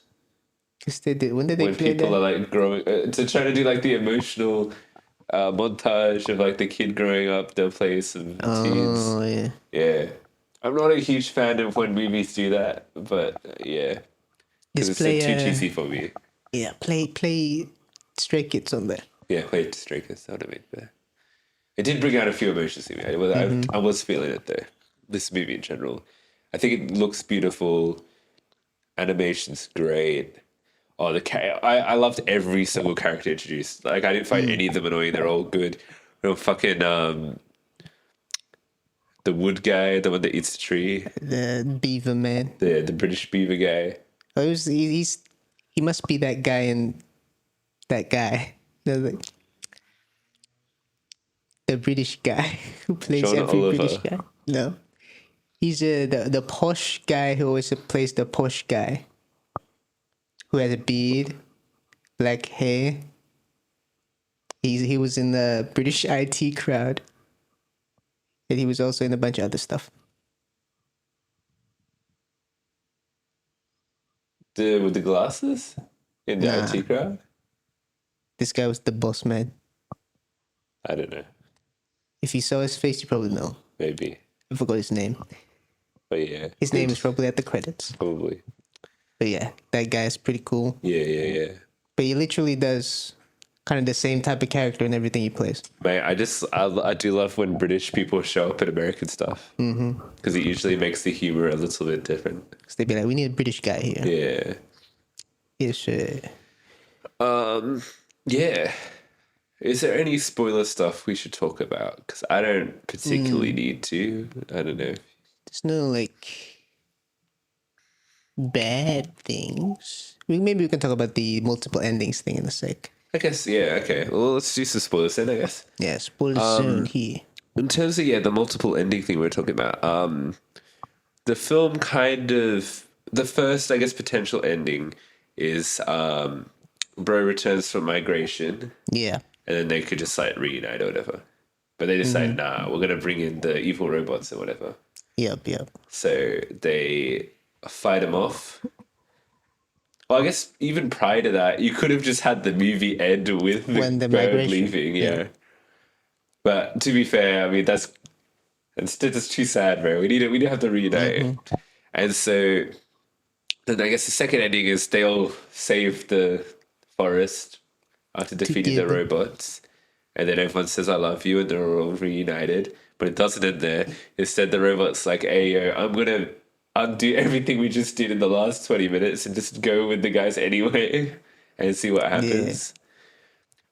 [SPEAKER 2] Because they did. When did they
[SPEAKER 1] When
[SPEAKER 2] play
[SPEAKER 1] people
[SPEAKER 2] that?
[SPEAKER 1] are like growing to try to do like the emotional montage of like the kid growing up, they'll play some tunes.
[SPEAKER 2] Oh, yeah.
[SPEAKER 1] Yeah, I'm not a huge fan of when movies do that, but yeah, because
[SPEAKER 2] Just
[SPEAKER 1] it's
[SPEAKER 2] play,
[SPEAKER 1] too cheesy for me.
[SPEAKER 2] Yeah, play Stray Kids on there.
[SPEAKER 1] Yeah, play Stray Kids. That would have made better. It did bring out a few emotions in me. I was feeling it though. This movie in general, I think it looks beautiful. Animation's great. Oh, I loved every single character introduced. Like I didn't find any of them annoying. They're all good. Fucking the wood guy, the one that eats the tree,
[SPEAKER 2] The Beaver Man.
[SPEAKER 1] the British beaver guy.
[SPEAKER 2] Oh, he must be that guy in that guy. The British guy who plays
[SPEAKER 1] John
[SPEAKER 2] every
[SPEAKER 1] Oliver.
[SPEAKER 2] British guy. No. He's the posh guy who always plays the posh guy. Who has a beard, black hair. He was in the British IT crowd. And he was also in a bunch of other stuff.
[SPEAKER 1] With the glasses in the
[SPEAKER 2] Nah.
[SPEAKER 1] IT crowd.
[SPEAKER 2] This guy was the boss man.
[SPEAKER 1] I don't know.
[SPEAKER 2] If you saw his face, you probably know.
[SPEAKER 1] Maybe,
[SPEAKER 2] I forgot his name.
[SPEAKER 1] but yeah,
[SPEAKER 2] His name is probably at the credits.
[SPEAKER 1] probably.
[SPEAKER 2] But yeah, that guy is pretty cool.
[SPEAKER 1] Yeah.
[SPEAKER 2] But he literally does kind of the same type of character in everything he plays.
[SPEAKER 1] Mate, I do love when British people show up in American stuff because it usually makes the humor a little bit different.
[SPEAKER 2] Because they'd be like, we need a British guy here.
[SPEAKER 1] Yeah.
[SPEAKER 2] Yes,
[SPEAKER 1] Yeah. Is there any spoiler stuff we should talk about? Because I don't particularly need to. I don't know.
[SPEAKER 2] There's no like bad things. Maybe we can talk about the multiple endings thing in a sec.
[SPEAKER 1] I guess, yeah, okay. Well, let's do some spoilers then, I guess.
[SPEAKER 2] Yeah, spoiler zone here.
[SPEAKER 1] In terms of, the multiple ending thing we're talking about, the film kind of... The first, I guess, potential ending is Bro returns from migration,
[SPEAKER 2] Yeah.
[SPEAKER 1] and then they could just, like, reunite or whatever. But they decide, nah, we're going to bring in the evil robots or whatever.
[SPEAKER 2] Yep.
[SPEAKER 1] So they fight him off. Well, I guess even prior to that, you could have just had the movie end with the bird
[SPEAKER 2] migration.
[SPEAKER 1] leaving, yeah. But to be fair, I mean that's too sad, bro. We need to have to reunite. And so then I guess the second ending is they all save the forest after defeating the
[SPEAKER 2] Together.
[SPEAKER 1] robots, and then everyone says "I love you," and they're all reunited. But it doesn't end there. Instead, the robot's like, "Hey, yo, I'm gonna undo everything we just did in the last 20 minutes and just go with the guys anyway and see what happens."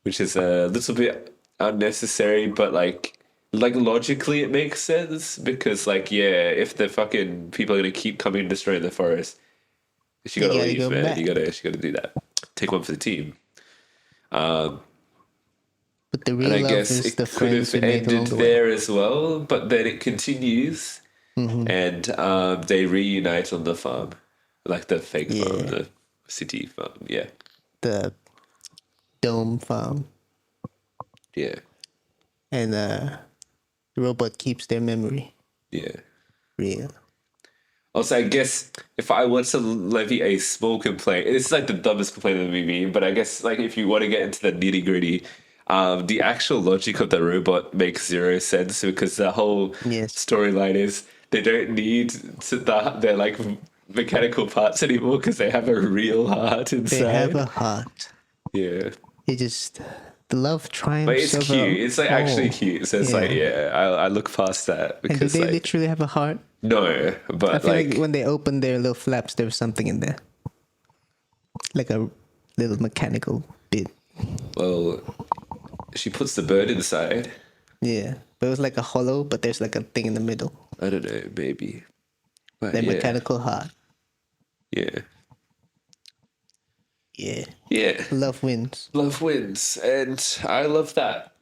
[SPEAKER 1] Which is a little bit unnecessary, but like logically it makes sense because like if the fucking people are gonna keep coming and destroying the forest, she
[SPEAKER 2] You
[SPEAKER 1] gotta
[SPEAKER 2] gotta
[SPEAKER 1] leave,
[SPEAKER 2] go
[SPEAKER 1] man.
[SPEAKER 2] back.
[SPEAKER 1] She gotta do that. Take one for the team.
[SPEAKER 2] But the
[SPEAKER 1] And
[SPEAKER 2] real
[SPEAKER 1] I
[SPEAKER 2] love
[SPEAKER 1] guess
[SPEAKER 2] is
[SPEAKER 1] it
[SPEAKER 2] the
[SPEAKER 1] could have
[SPEAKER 2] friends you made
[SPEAKER 1] ended
[SPEAKER 2] along the way.
[SPEAKER 1] there as well, but then it continues, and they reunite on the farm, like the fake farm,
[SPEAKER 2] Yeah.
[SPEAKER 1] the city farm. Yeah,
[SPEAKER 2] The dome farm.
[SPEAKER 1] yeah,
[SPEAKER 2] And the robot keeps their memory.
[SPEAKER 1] yeah.
[SPEAKER 2] Real.
[SPEAKER 1] Also, I guess if I were to levy a small complaint, it's like the dumbest complaint of the movie, but I guess like if you want to get into the nitty gritty, the actual logic of the robot makes zero sense because the whole
[SPEAKER 2] Yes.
[SPEAKER 1] storyline is they don't need their like mechanical parts anymore because they have a real heart inside.
[SPEAKER 2] They have a heart.
[SPEAKER 1] Yeah.
[SPEAKER 2] It just the love triumphs
[SPEAKER 1] But it's
[SPEAKER 2] over
[SPEAKER 1] cute. It's like actually
[SPEAKER 2] all.
[SPEAKER 1] cute. So it's like, I look past that
[SPEAKER 2] And do
[SPEAKER 1] because
[SPEAKER 2] they
[SPEAKER 1] like,
[SPEAKER 2] literally have a heart?
[SPEAKER 1] no, but
[SPEAKER 2] I feel like
[SPEAKER 1] like
[SPEAKER 2] when they open their little flaps, there's something in there, like a little mechanical bit.
[SPEAKER 1] well, she puts the bird inside.
[SPEAKER 2] Yeah, but it was like a hollow, but there's like a thing in the middle.
[SPEAKER 1] I don't know, maybe. But
[SPEAKER 2] The
[SPEAKER 1] yeah,
[SPEAKER 2] mechanical heart.
[SPEAKER 1] yeah,
[SPEAKER 2] Yeah,
[SPEAKER 1] yeah.
[SPEAKER 2] love wins.
[SPEAKER 1] Love wins, and I love that.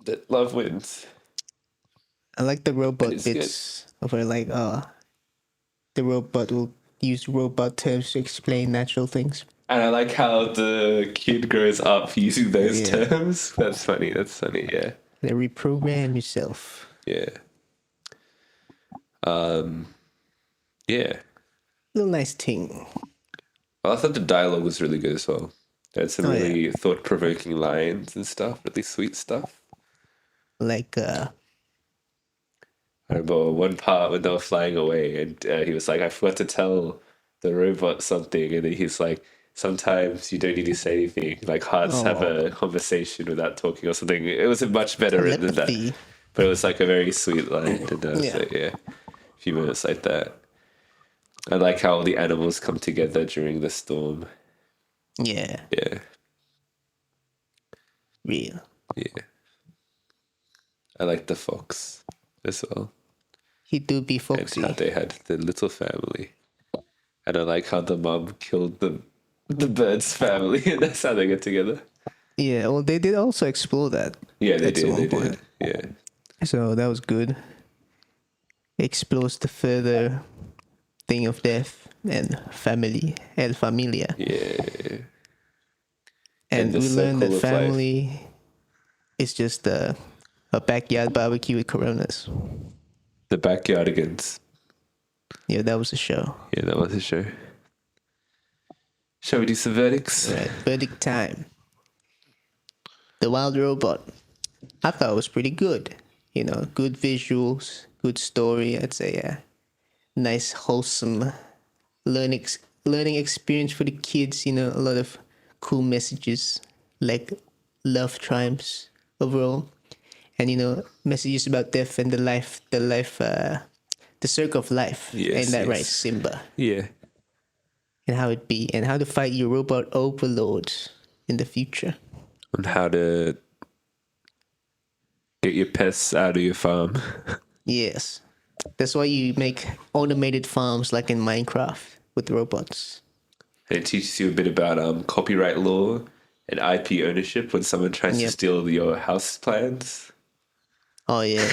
[SPEAKER 1] That love wins.
[SPEAKER 2] I like the robot
[SPEAKER 1] It's
[SPEAKER 2] bits where like the robot will use robot terms to explain natural things.
[SPEAKER 1] And I like how the kid grows up using those
[SPEAKER 2] Yeah.
[SPEAKER 1] terms. That's funny. That's funny. Yeah,
[SPEAKER 2] They reprogram yourself.
[SPEAKER 1] yeah, yeah.
[SPEAKER 2] Little nice thing.
[SPEAKER 1] Well, I thought the dialogue was really good as well. They had some
[SPEAKER 2] Oh, yeah.
[SPEAKER 1] really thought-provoking lines and stuff. Really sweet stuff.
[SPEAKER 2] Like
[SPEAKER 1] I remember one part when they were flying away, and he was like, "I forgot to tell the robot something," and then he's like, "Sometimes you don't need to say anything. Like hearts have a conversation without talking or something." It was a much better written than that,
[SPEAKER 2] telepathy.
[SPEAKER 1] but it was like a very sweet line, and
[SPEAKER 2] Yeah.
[SPEAKER 1] a few minutes like that. I like how all the animals come together during the storm.
[SPEAKER 2] Yeah,
[SPEAKER 1] Yeah,
[SPEAKER 2] real.
[SPEAKER 1] yeah. I like the fox as well.
[SPEAKER 2] He do be
[SPEAKER 1] And
[SPEAKER 2] foxy.
[SPEAKER 1] how they had the little family. And I like how the mum killed the bird's family, and that's how they get together.
[SPEAKER 2] Yeah, well, they did also explore that.
[SPEAKER 1] Yeah, they
[SPEAKER 2] That's
[SPEAKER 1] did.
[SPEAKER 2] one
[SPEAKER 1] They
[SPEAKER 2] point.
[SPEAKER 1] did. Yeah,
[SPEAKER 2] So that was good. Explores the further thing of death and family, El Familia.
[SPEAKER 1] yeah.
[SPEAKER 2] And
[SPEAKER 1] the
[SPEAKER 2] we learned that
[SPEAKER 1] circle of life.
[SPEAKER 2] family is just a backyard barbecue with Coronas.
[SPEAKER 1] The Backyardigans.
[SPEAKER 2] Yeah, that was the show.
[SPEAKER 1] Yeah, that was a show. Shall we do some verdicts?
[SPEAKER 2] Right, verdict time. The Wild Robot. I thought it was pretty good. You know, good visuals, good story. I'd say, yeah. Nice, wholesome learning experience for the kids. You know, a lot of cool messages like love triumphs overall, and you know, messages about death and the circle of life.
[SPEAKER 1] Yes,
[SPEAKER 2] Ain't that
[SPEAKER 1] yes.
[SPEAKER 2] right, Simba?
[SPEAKER 1] Yeah.
[SPEAKER 2] And how it be, and how to fight your robot overlords in the future.
[SPEAKER 1] On how to get your pests out of your farm.
[SPEAKER 2] Yes. That's why you make automated farms like in Minecraft with robots.
[SPEAKER 1] And it teaches you a bit about copyright law and IP ownership when someone tries to
[SPEAKER 2] Yep.
[SPEAKER 1] steal your house plans.
[SPEAKER 2] Oh, yeah.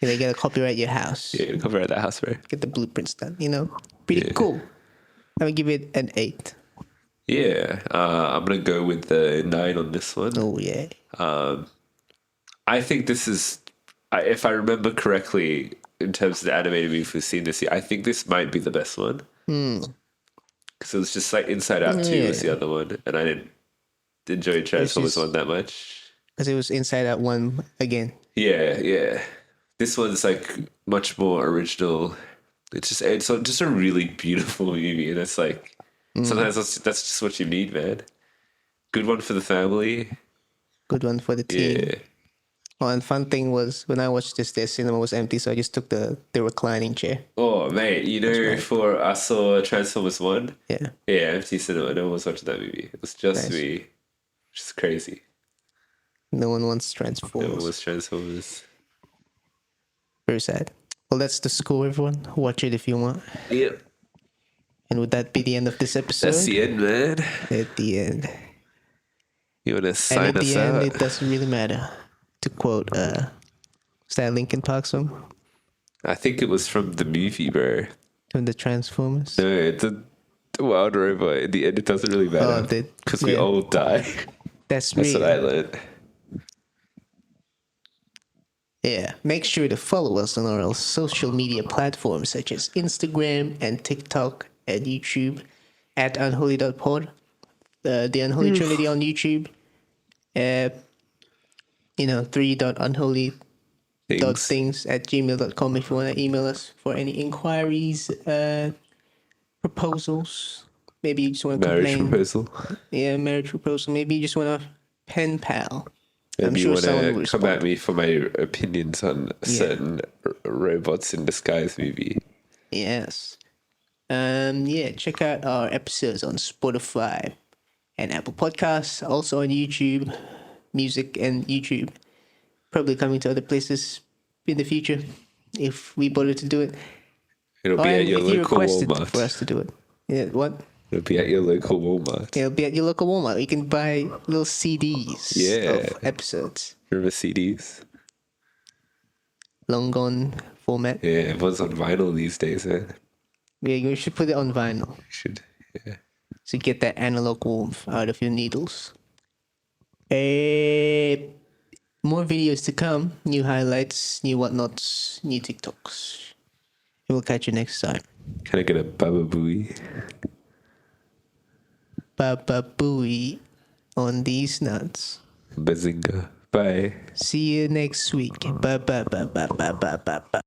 [SPEAKER 2] You gotta copyright your house.
[SPEAKER 1] Yeah, copyright that house, bro.
[SPEAKER 2] Get the blueprints done, you know? Pretty
[SPEAKER 1] Yeah.
[SPEAKER 2] cool. I would give it an 8.
[SPEAKER 1] Yeah, I'm gonna go with the 9 on this one.
[SPEAKER 2] Oh, yeah.
[SPEAKER 1] I think this is, if I remember correctly, in terms of the animated movie we've seen this year, I think this might be the best one. Because it was just like Inside Out 2 was the
[SPEAKER 2] Yeah.
[SPEAKER 1] other one, and I didn't enjoy Transformers
[SPEAKER 2] is-
[SPEAKER 1] 1 that much.
[SPEAKER 2] Because it was Inside Out 1 again.
[SPEAKER 1] Yeah, yeah. This one's like much more original. It's just a really beautiful movie, and it's like sometimes that's just what you need, man. Good one for the family.
[SPEAKER 2] Good one for the team.
[SPEAKER 1] Yeah.
[SPEAKER 2] Oh, and fun thing was when I watched this, the cinema was empty, so I just took the reclining chair.
[SPEAKER 1] Oh, mate, you know, for I saw Transformers 1.
[SPEAKER 2] Yeah.
[SPEAKER 1] Yeah, empty cinema. No one was watching that movie. It was just
[SPEAKER 2] Nice.
[SPEAKER 1] me. Which is crazy.
[SPEAKER 2] No one wants
[SPEAKER 1] No, it
[SPEAKER 2] Transformers.
[SPEAKER 1] was Transformers.
[SPEAKER 2] Very sad. Well, that's the score, everyone. Watch it if you want.
[SPEAKER 1] Yep.
[SPEAKER 2] And would that be the end of this episode?
[SPEAKER 1] That's the end, man.
[SPEAKER 2] At the end.
[SPEAKER 1] You want to
[SPEAKER 2] And
[SPEAKER 1] sign
[SPEAKER 2] at
[SPEAKER 1] us
[SPEAKER 2] the end,
[SPEAKER 1] out?
[SPEAKER 2] it doesn't really matter. To quote, is that Linkin Park song?
[SPEAKER 1] I think it was from the movie, bro.
[SPEAKER 2] From the Transformers?
[SPEAKER 1] No, the Wild Robot. In the end, it doesn't really
[SPEAKER 2] Oh,
[SPEAKER 1] matter because we
[SPEAKER 2] yeah.
[SPEAKER 1] all die.
[SPEAKER 2] That's
[SPEAKER 1] That's
[SPEAKER 2] me.
[SPEAKER 1] what I learned.
[SPEAKER 2] Yeah. Make sure to follow us on our social media platforms such as Instagram and TikTok and YouTube at unholy.pod. The Unholy Trinity on YouTube. 3.unholy.things at gmail.com if you want to email us for any inquiries, proposals. Maybe you just want to
[SPEAKER 1] Marriage
[SPEAKER 2] complain.
[SPEAKER 1] proposal.
[SPEAKER 2] Yeah, marriage proposal. Maybe you just want a pen pal. I'm
[SPEAKER 1] Maybe
[SPEAKER 2] sure
[SPEAKER 1] you want
[SPEAKER 2] someone will
[SPEAKER 1] to
[SPEAKER 2] respond.
[SPEAKER 1] come at me for my opinions on certain robots in disguise movie.
[SPEAKER 2] Yes. Check out our episodes on Spotify and Apple Podcasts, also on YouTube, Music and YouTube. Probably coming to other places in the future if we bother to do it.
[SPEAKER 1] It'll be at your
[SPEAKER 2] if you
[SPEAKER 1] local
[SPEAKER 2] requested
[SPEAKER 1] Walmart.
[SPEAKER 2] for us to do it. Yeah, what?
[SPEAKER 1] It'll be at your local Walmart.
[SPEAKER 2] It'll be at your local Walmart. You can buy little CDs of episodes.
[SPEAKER 1] Remember CDs?
[SPEAKER 2] Long gone format.
[SPEAKER 1] Yeah, everyone's on vinyl these days, man.
[SPEAKER 2] Yeah, you should put it on vinyl.
[SPEAKER 1] You should, yeah.
[SPEAKER 2] To get that analog warmth out of your needles. More videos to come. New highlights, new whatnots, new TikToks. And we'll catch you next time.
[SPEAKER 1] Can I get a Baba Booey?
[SPEAKER 2] Baba booey on these nuts.
[SPEAKER 1] Bazinga. Bye.
[SPEAKER 2] See you next week. Bye bye bye bye bye bye bye bye.